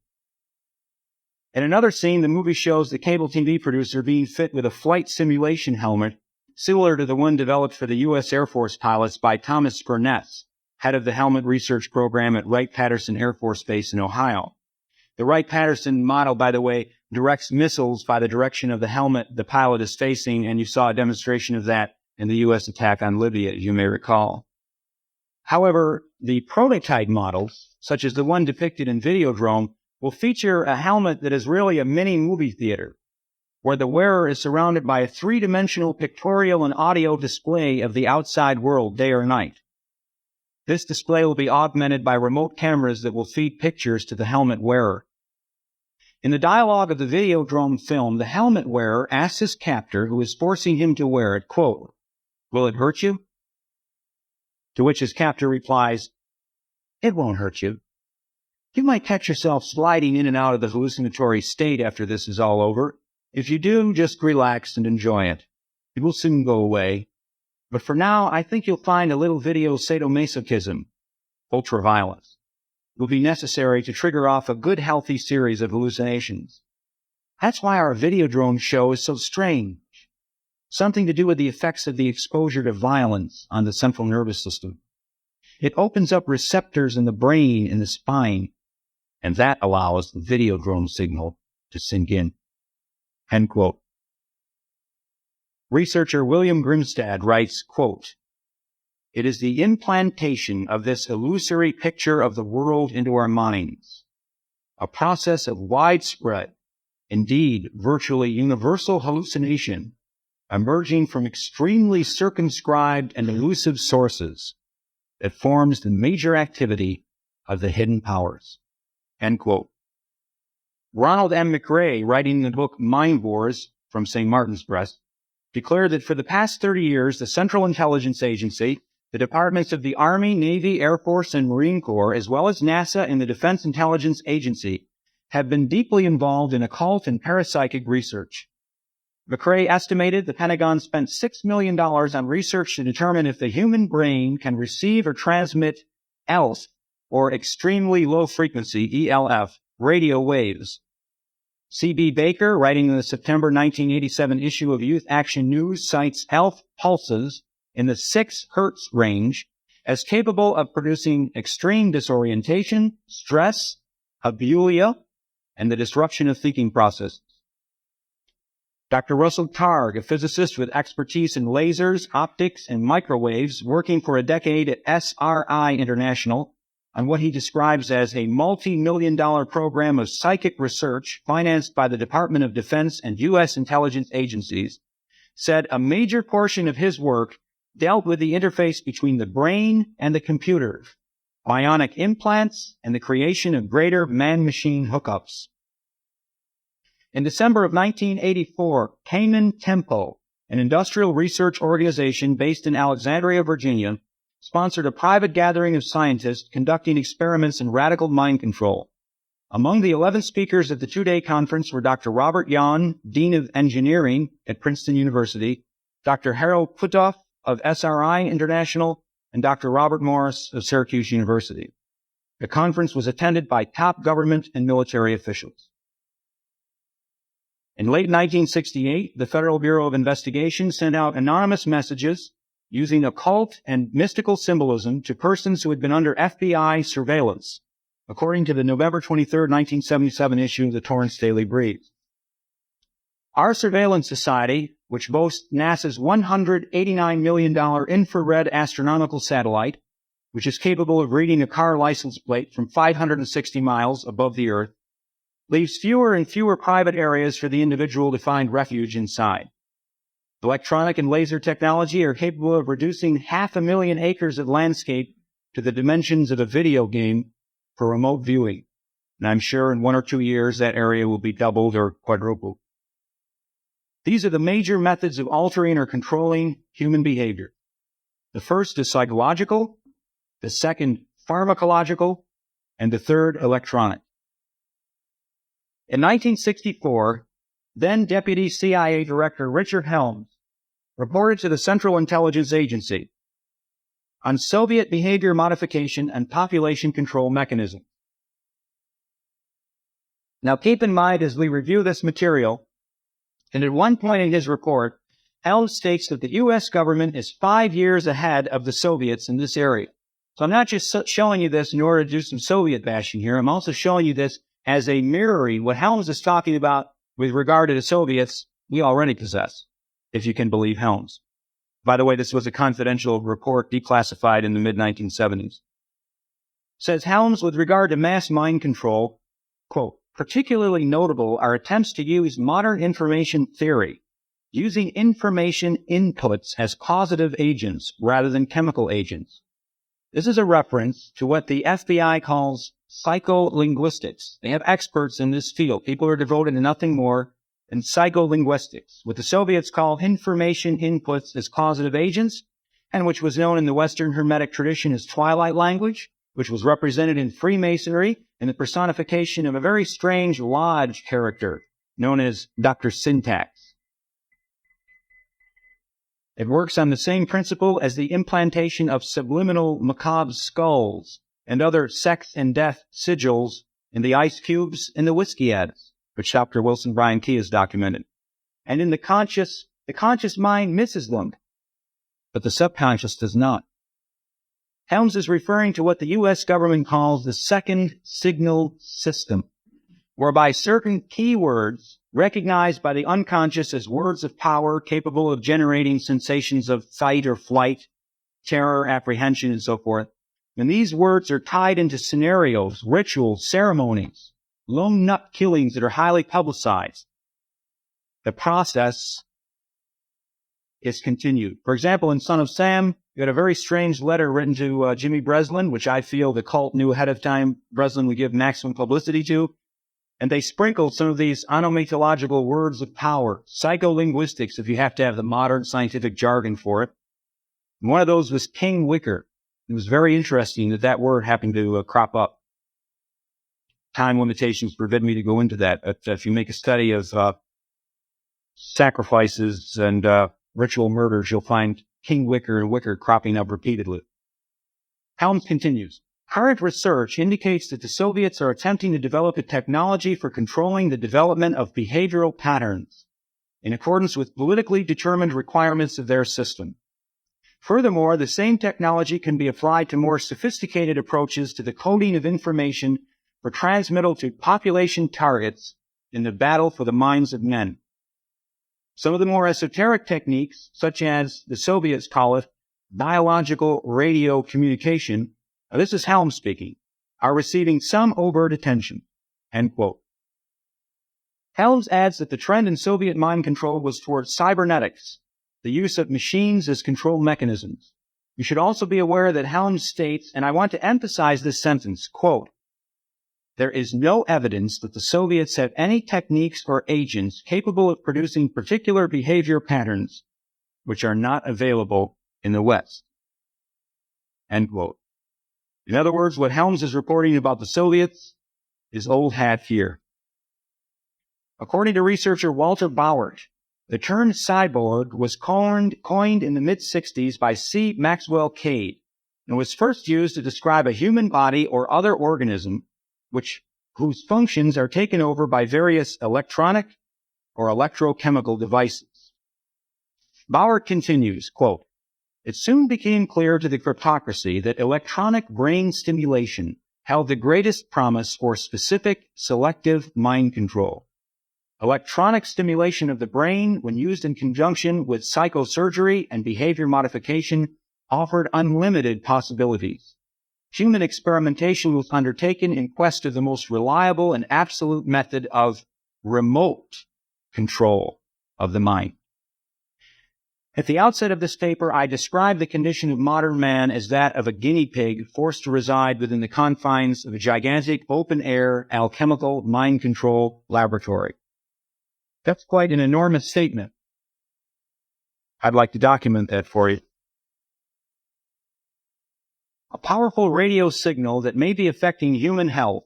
In another scene, the movie shows the cable TV producer being fit with a flight simulation helmet similar to the one developed for the U.S. Air Force pilots by Thomas Burness, head of the helmet research program at Wright-Patterson Air Force Base in Ohio. The Wright-Patterson model, by the way, directs missiles by the direction of the helmet the pilot is facing, and you saw a demonstration of that in the U.S. attack on Libya, as you may recall. However, the prototype models, such as the one depicted in Videodrome, will feature a helmet that is really a mini movie theater, where the wearer is surrounded by a three-dimensional pictorial and audio display of the outside world, day or night. This display will be augmented by remote cameras that will feed pictures to the helmet wearer. In the dialogue of the Videodrome film, the helmet wearer asks his captor, who is forcing him to wear it, quote, "Will it hurt you?" To which his captor replies, "It won't hurt you. You might catch yourself sliding in and out of the hallucinatory state after this is all over. If you do, just relax and enjoy it. It will soon go away. But for now, I think you'll find a little video sadomasochism, ultraviolence, will be necessary to trigger off a good, healthy series of hallucinations. That's why our Videodrome show is so strange. Something to do with the effects of the exposure to violence on the central nervous system. It opens up receptors in the brain and the spine, and that allows the Videodrome signal to sink in." End quote. Researcher William Grimstad writes, quote, "It is the implantation of this illusory picture of the world into our minds, a process of widespread, indeed virtually universal hallucination, emerging from extremely circumscribed and elusive sources, that forms the major activity of the hidden powers." End quote. Ronald M. McRae, writing in the book Mind Wars from St. Martin's Press, declared that for the past 30 years, the Central Intelligence Agency, the departments of the Army, Navy, Air Force, and Marine Corps, as well as NASA and the Defense Intelligence Agency, have been deeply involved in occult and parapsychic research. McRae estimated the Pentagon spent $6 million on research to determine if the human brain can receive or transmit ELF, or extremely low frequency, ELF, radio waves. C.B. Baker, writing in the September 1987 issue of Youth Action News, cites ELF pulses in the 6 Hertz range as capable of producing extreme disorientation, stress, abulia, and the disruption of thinking processes. Dr. Russell Targ, a physicist with expertise in lasers, optics, and microwaves, working for a decade at SRI International on what he describes as a multi-million-dollar program of psychic research financed by the Department of Defense and U.S. intelligence agencies, said a major portion of his work dealt with the interface between the brain and the computer, bionic implants, and the creation of greater man-machine hookups. In December of 1984, Cayman Tempo, an industrial research organization based in Alexandria, Virginia, sponsored a private gathering of scientists conducting experiments in radical mind control. Among the 11 speakers at the 2-day conference were Dr. Robert Yon, Dean of Engineering at Princeton University, Dr. Harold Puthoff, of SRI International and Dr. Robert Morris of Syracuse University. The conference was attended by top government and military officials. In late 1968, the Federal Bureau of Investigation sent out anonymous messages using occult and mystical symbolism to persons who had been under FBI surveillance, according to the November 23, 1977 issue of the Torrance Daily Breeze. Our surveillance society, which boasts NASA's $189 million infrared astronomical satellite, which is capable of reading a car license plate from 560 miles above the Earth, leaves fewer and fewer private areas for the individual to find refuge inside. Electronic and laser technology are capable of reducing 500,000 acres of landscape to the dimensions of a video game for remote viewing. And I'm sure in 1 or 2 years that area will be doubled or quadrupled. These are the major methods of altering or controlling human behavior. The first is psychological, the second pharmacological, and the third electronic. In 1964, then Deputy CIA Director Richard Helms reported to the Central Intelligence Agency on Soviet behavior modification and population control mechanisms. Now keep in mind as we review this material, and at one point in his report, Helms states that the U.S. government is 5 years ahead of the Soviets in this area. So I'm not just showing you this in order to do some Soviet bashing here. I'm also showing you this as a mirroring what Helms is talking about with regard to the Soviets we already possess, if you can believe Helms. By the way, this was a confidential report declassified in the mid-1970s. Says Helms, with regard to mass mind control, quote, particularly notable are attempts to use modern information theory, using information inputs as causative agents rather than chemical agents. This is a reference to what the FBI calls psycholinguistics. They have experts in this field. People are devoted to nothing more than psycholinguistics, what the Soviets call information inputs as causative agents, and which was known in the Western Hermetic tradition as Twilight language, which was represented in Freemasonry in the personification of a very strange lodge character known as Dr. Syntax. It works on the same principle as the implantation of subliminal macabre skulls and other sex and death sigils in the ice cubes and the whiskey ads, which Dr. Wilson Bryan Key has documented. And in the conscious mind misses them, but the subconscious does not. Helms is referring to what the U.S. government calls the second signal system, whereby certain keywords recognized by the unconscious as words of power capable of generating sensations of fight or flight, terror, apprehension, and so forth. And these words are tied into scenarios, rituals, ceremonies, lone nut killings that are highly publicized. The process is continued. For example, in Son of Sam, you had a very strange letter written to Jimmy Breslin, which I feel the cult knew ahead of time Breslin would give maximum publicity to. And they sprinkled some of these onomythological words of power, psycholinguistics, if you have to have the modern scientific jargon for it. And one of those was King Wicker. It was very interesting that that word happened to crop up. Time limitations forbid me to go into that. But if you make a study of sacrifices and ritual murders, you'll find King Wicker and Wicker cropping up repeatedly. Helms continues. Current research indicates that the Soviets are attempting to develop a technology for controlling the development of behavioral patterns in accordance with politically determined requirements of their system. Furthermore, the same technology can be applied to more sophisticated approaches to the coding of information for transmittal to population targets in the battle for the minds of men. Some of the more esoteric techniques, such as the Soviets call it biological radio communication, now this is Helms speaking, are receiving some overt attention, end quote. Helms adds that the trend in Soviet mind control was towards cybernetics, the use of machines as control mechanisms. You should also be aware that Helms states, and I want to emphasize this sentence, quote, there is no evidence that the Soviets have any techniques or agents capable of producing particular behavior patterns which are not available in the West, end quote. In other words, what Helms is reporting about the Soviets is old hat here. According to researcher Walter Bauert, The term cyborg was coined in the mid-60s by C. Maxwell Cade and was first used to describe a human body or other organism whose functions are taken over by various electronic or electrochemical devices. Bauer continues, quote, "It soon became clear to the cryptocracy that electronic brain stimulation held the greatest promise for specific, selective mind control. Electronic stimulation of the brain, when used in conjunction with psychosurgery and behavior modification, offered unlimited possibilities. Human experimentation was undertaken in quest of the most reliable and absolute method of remote control of the mind." At the outset of this paper, I described the condition of modern man as that of a guinea pig forced to reside within the confines of a gigantic open-air alchemical mind control laboratory. That's quite an enormous statement. I'd like to document that for you. A powerful radio signal that may be affecting human health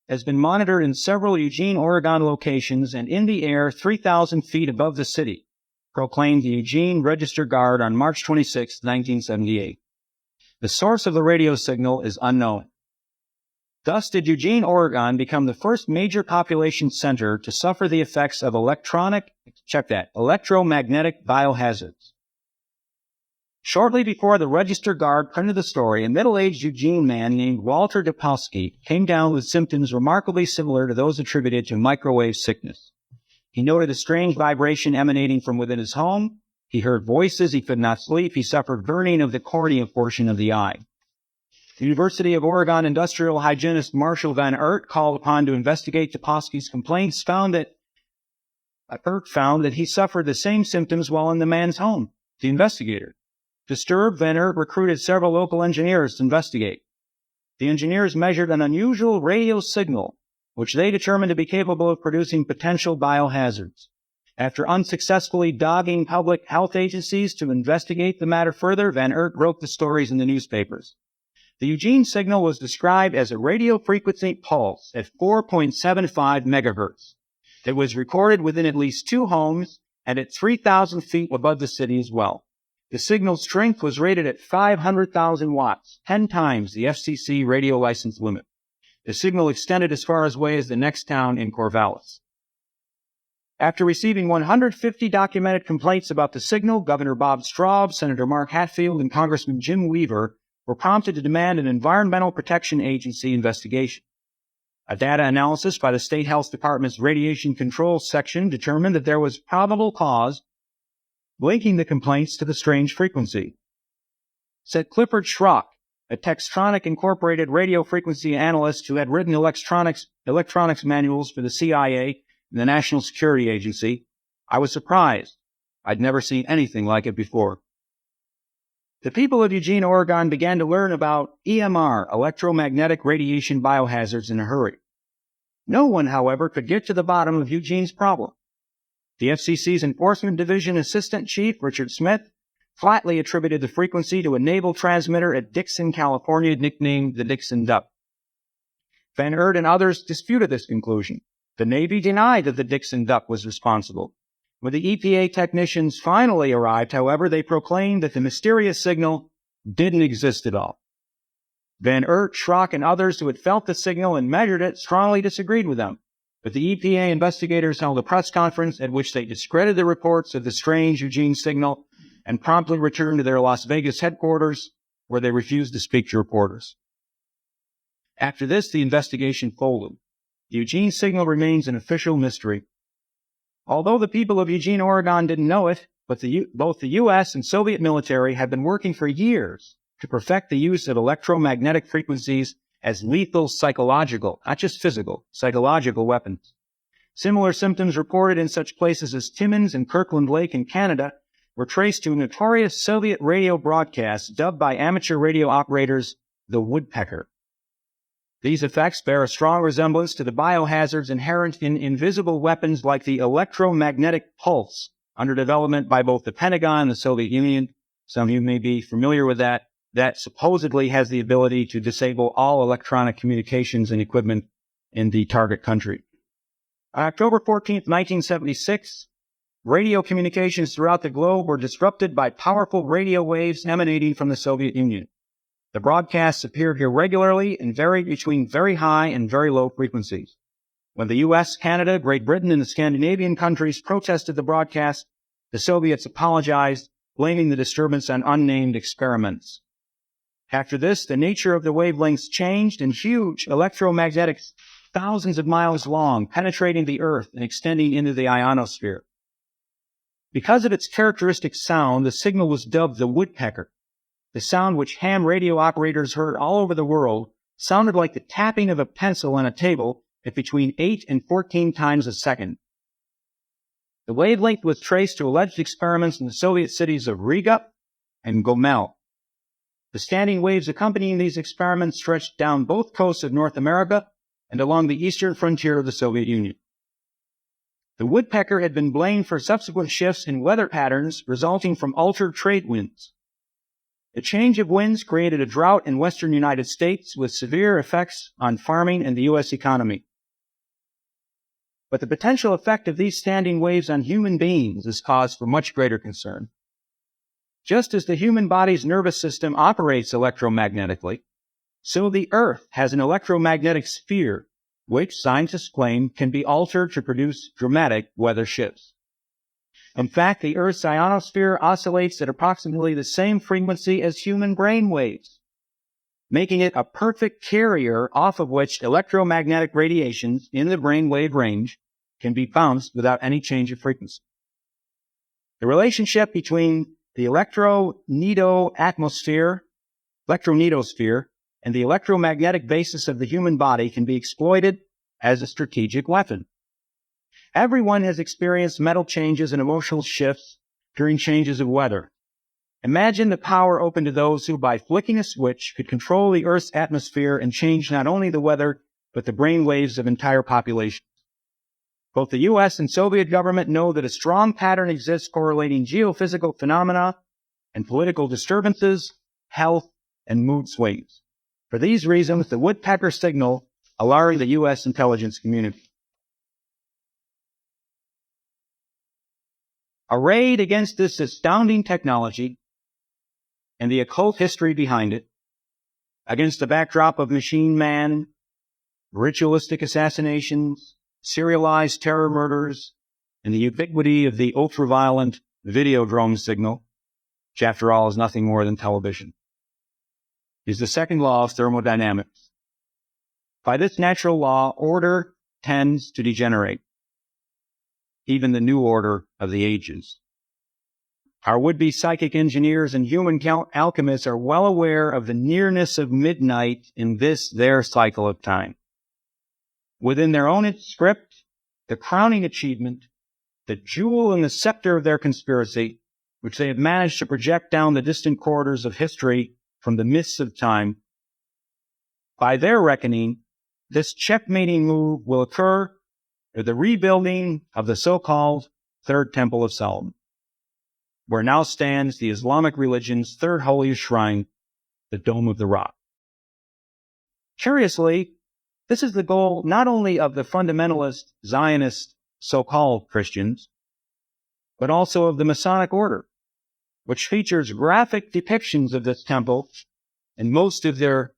has been monitored in several Eugene, Oregon locations and in the air 3,000 feet above the city, proclaimed the Eugene Register Guard on March 26, 1978. The source of the radio signal is unknown. Thus did Eugene, Oregon become the first major population center to suffer the effects of electromagnetic biohazards. Shortly before the Register Guard printed the story, a middle-aged Eugene man named Walter Dopowski came down with symptoms remarkably similar to those attributed to microwave sickness. He noted a strange vibration emanating from within his home. He heard voices. He could not sleep. He suffered burning of the cornea portion of the eye. The University of Oregon industrial hygienist Marshall Van Ert, called upon to investigate Dopowski's complaints, found that he suffered the same symptoms while in the man's home. The investigator, disturbed, Van Ert recruited several local engineers to investigate. The engineers measured an unusual radio signal, which they determined to be capable of producing potential biohazards. After unsuccessfully dogging public health agencies to investigate the matter further, Van Ert wrote the stories in the newspapers. The Eugene signal was described as a radio frequency pulse at 4.75 megahertz. It was recorded within at least 2 homes and at 3,000 feet above the city as well. The signal's strength was rated at 500,000 watts, 10 times the FCC radio license limit. The signal extended as far away as the next town in Corvallis. After receiving 150 documented complaints about the signal, Governor Bob Straub, Senator Mark Hatfield, and Congressman Jim Weaver were prompted to demand an Environmental Protection Agency investigation. A data analysis by the State Health Department's Radiation Control Section determined that there was probable cause linking the complaints to the strange frequency. Said Clifford Schrock, a Textronic Incorporated radio frequency analyst who had written electronics manuals for the CIA and the National Security Agency, "I was surprised. I'd never seen anything like it before." The people of Eugene, Oregon began to learn about EMR, electromagnetic radiation biohazards, in a hurry. No one, however, could get to the bottom of Eugene's problem. The FCC's Enforcement Division Assistant Chief, Richard Smith, flatly attributed the frequency to a naval transmitter at Dixon, California, nicknamed the Dixon Duck. Van Ert and others disputed this conclusion. The Navy denied that the Dixon Duck was responsible. When the EPA technicians finally arrived, however, they proclaimed that the mysterious signal didn't exist at all. Van Ert, Schrock, and others who had felt the signal and measured it strongly disagreed with them. But the EPA investigators held a press conference at which they discredited the reports of the strange Eugene signal and promptly returned to their Las Vegas headquarters, where they refused to speak to reporters. After this, the investigation folded. The Eugene signal remains an official mystery. Although the people of Eugene, Oregon didn't know it, but both the U.S. and Soviet military had been working for years to perfect the use of electromagnetic frequencies as lethal psychological, not just physical, psychological weapons. Similar symptoms reported in such places as Timmins and Kirkland Lake in Canada were traced to a notorious Soviet radio broadcast dubbed by amateur radio operators the Woodpecker. These effects bear a strong resemblance to the biohazards inherent in invisible weapons like the electromagnetic pulse under development by both the Pentagon and the Soviet Union. Some of you may be familiar with that supposedly has the ability to disable all electronic communications and equipment in the target country. On October 14, 1976, radio communications throughout the globe were disrupted by powerful radio waves emanating from the Soviet Union. The broadcasts appeared irregularly and varied between very high and very low frequencies. When the U.S., Canada, Great Britain, and the Scandinavian countries protested the broadcast, the Soviets apologized, blaming the disturbance on unnamed experiments. After this, the nature of the wavelengths changed, and huge electromagnetic thousands of miles long, penetrating the Earth and extending into the ionosphere. Because of its characteristic sound, the signal was dubbed the woodpecker. The sound which ham radio operators heard all over the world sounded like the tapping of a pencil on a table at between 8 and 14 times a second. The wavelength was traced to alleged experiments in the Soviet cities of Riga and Gomel. The standing waves accompanying these experiments stretched down both coasts of North America and along the eastern frontier of the Soviet Union. The woodpecker had been blamed for subsequent shifts in weather patterns resulting from altered trade winds. The change of winds created a drought in western United States with severe effects on farming and the U.S. economy. But the potential effect of these standing waves on human beings is cause for much greater concern. Just as the human body's nervous system operates electromagnetically, so the Earth has an electromagnetic sphere, which scientists claim can be altered to produce dramatic weather shifts. In fact, the Earth's ionosphere oscillates at approximately the same frequency as human brain waves, making it a perfect carrier off of which electromagnetic radiations in the brainwave range can be bounced without any change of frequency. The relationship between the electromagnetosphere and the electromagnetic basis of the human body can be exploited as a strategic weapon. Everyone has experienced mental changes and emotional shifts during changes of weather. Imagine the power open to those who, by flicking a switch, could control the Earth's atmosphere and change not only the weather, but the brain waves of entire populations. Both the U.S. and Soviet government know that a strong pattern exists correlating geophysical phenomena and political disturbances, health, and mood swings. For these reasons, the woodpecker signal alarmed the U.S. intelligence community. Arrayed against this astounding technology and the occult history behind it, against the backdrop of machine man, ritualistic assassinations, serialized terror murders, and the ubiquity of the ultraviolet Videodrome signal, which after all is nothing more than television, is the second law of thermodynamics. By this natural law, order tends to degenerate, even the new order of the ages. Our would-be psychic engineers and human alchemists are well aware of the nearness of midnight in this their cycle of time. Within their own script, the crowning achievement, the jewel in the scepter of their conspiracy, which they have managed to project down the distant corridors of history from the mists of time, by their reckoning, this checkmating move will occur with the rebuilding of the so-called Third Temple of Solomon, where now stands the Islamic religion's third holiest shrine, the Dome of the Rock. Curiously, this is the goal not only of the fundamentalist, Zionist, so-called Christians, but also of the Masonic Order, which features graphic depictions of this temple and most of their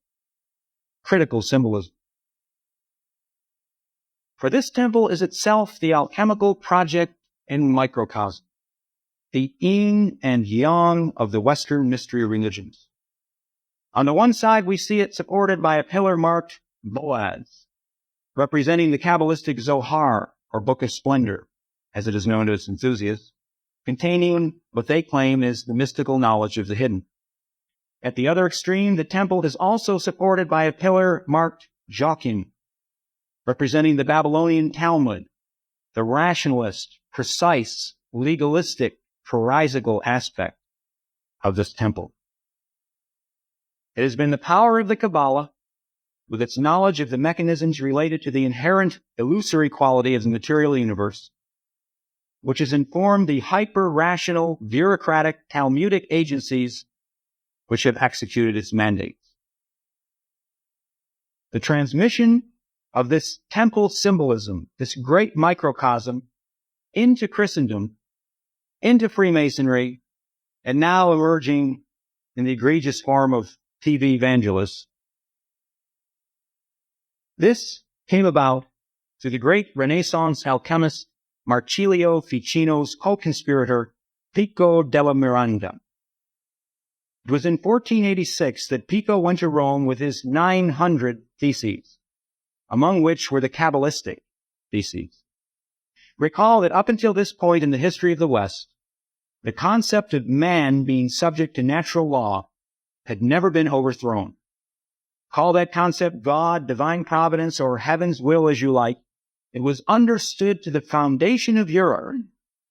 critical symbolism. For this temple is itself the alchemical project in microcosm, the yin and yang of the Western mystery religions. On the one side, we see it supported by a pillar marked Boaz, representing the Kabbalistic Zohar, or Book of Splendor, as it is known to its enthusiasts, containing what they claim is the mystical knowledge of the hidden. At the other extreme, the temple is also supported by a pillar marked Joachim, representing the Babylonian Talmud, the rationalist, precise, legalistic, pharisaical aspect of this temple. It has been the power of the Kabbalah, with its knowledge of the mechanisms related to the inherent illusory quality of the material universe, which has informed the hyper-rational, bureaucratic, Talmudic agencies which have executed its mandates. The transmission of this temple symbolism, this great microcosm, into Christendom into Freemasonry, and now emerging in the egregious form of TV evangelists. This came about through the great Renaissance alchemist Marsilio Ficino's co-conspirator Pico della Miranda. It was in 1486 that Pico went to Rome with his 900 theses, among which were the Kabbalistic theses. Recall that up until this point in the history of the West, the concept of man being subject to natural law had never been overthrown. Call that concept God, divine providence, or heaven's will as you like. It was understood to the foundation of Europe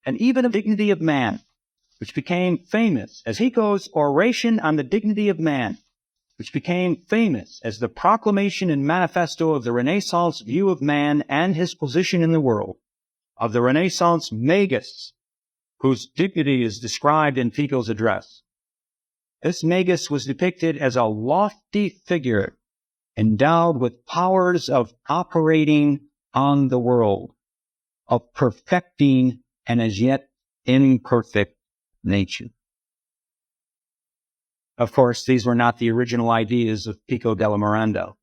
and even of dignity of man, which became famous as Pico's oration on the dignity of man, which became famous as the proclamation and manifesto of the Renaissance view of man and his position in the world, of the Renaissance magus, whose dignity is described in Pico's address. This magus was depicted as a lofty figure endowed with powers of operating on the world, of perfecting an as yet imperfect nature. Of course, these were not the original ideas of Pico della Miranda.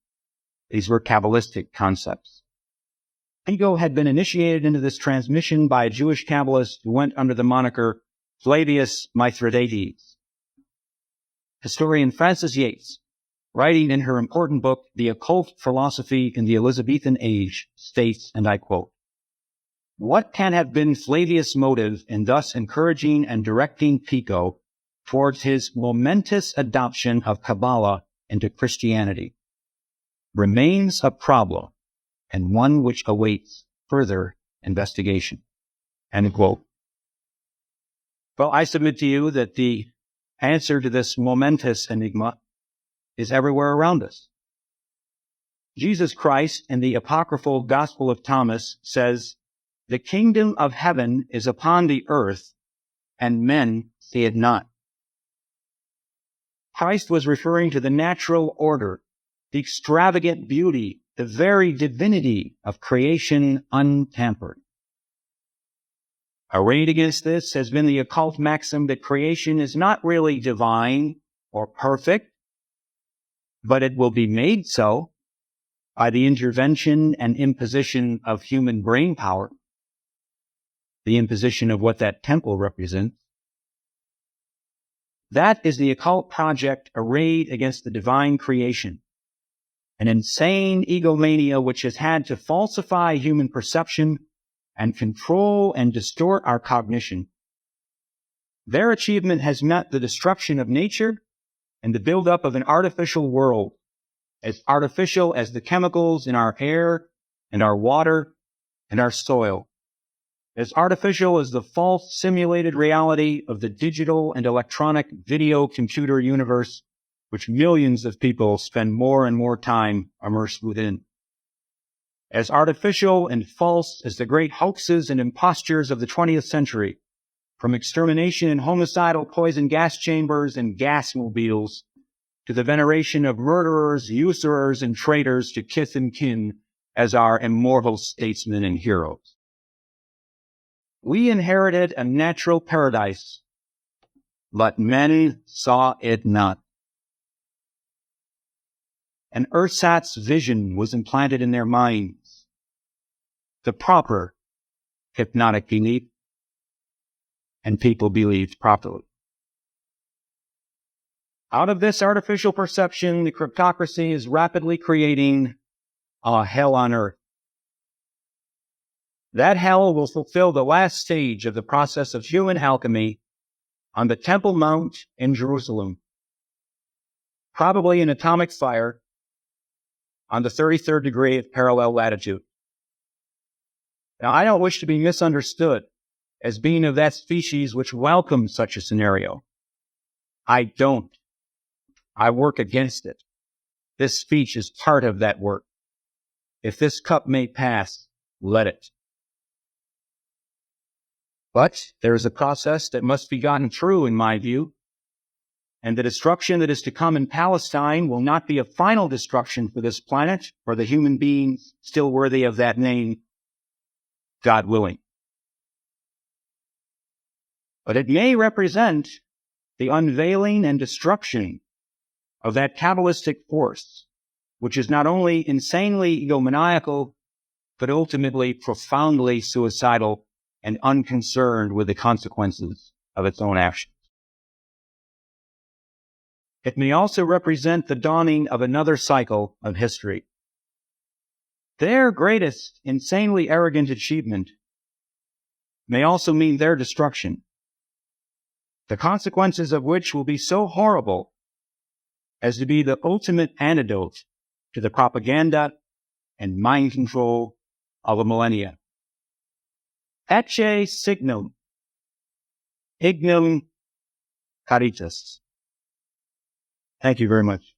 These were Kabbalistic concepts. Pico had been initiated into this transmission by a Jewish Kabbalist who went under the moniker Flavius Mithridates. Historian Frances Yates, writing in her important book, The Occult Philosophy in the Elizabethan Age, states, and I quote, "What can have been Flavius' motive in thus encouraging and directing Pico towards his momentous adoption of Kabbalah into Christianity remains a problem and one which awaits further investigation." End quote. Well, I submit to you that the answer to this momentous enigma is everywhere around us. Jesus Christ in the apocryphal Gospel of Thomas says, "The kingdom of heaven is upon the earth, and men see it not." Christ was referring to the natural order, the extravagant beauty, the very divinity of creation untampered. Arrayed against this has been the occult maxim that creation is not really divine or perfect, but it will be made so by the intervention and imposition of human brain power, the imposition of what that temple represents. That is the occult project arrayed against the divine creation, an insane egomania which has had to falsify human perception and control and distort our cognition. Their achievement has meant the destruction of nature and the buildup of an artificial world, as artificial as the chemicals in our air and our water and our soil, as artificial as the false simulated reality of the digital and electronic video computer universe, which millions of people spend more and more time immersed within. As artificial and false as the great hoaxes and impostures of the 20th century, from extermination in homicidal poison gas chambers and gas mobiles, to the veneration of murderers, usurers, and traitors to kith and kin as our immortal statesmen and heroes. We inherited a natural paradise, but many saw it not. An ersatz vision was implanted in their minds, the proper hypnotic belief, and people believed properly. Out of this artificial perception, the cryptocracy is rapidly creating a hell on earth. That hell will fulfill the last stage of the process of human alchemy on the Temple Mount in Jerusalem, probably an atomic fire on the 33rd degree of parallel latitude. Now, I don't wish to be misunderstood as being of that species which welcomes such a scenario. I don't. I work against it. This speech is part of that work. If this cup may pass, let it. But there is a process that must be gotten through, in my view, and the destruction that is to come in Palestine will not be a final destruction for this planet or the human beings still worthy of that name, God willing. but it may represent the unveiling and destruction of that Kabbalistic force, which is not only insanely egomaniacal, but ultimately profoundly suicidal and unconcerned with the consequences of its own actions. It may also represent the dawning of another cycle of history. Their greatest, insanely arrogant achievement may also mean their destruction, the consequences of which will be so horrible as to be the ultimate antidote to the propaganda and mind control of the millennia. Ecce signum, ignum caritas. Thank you very much.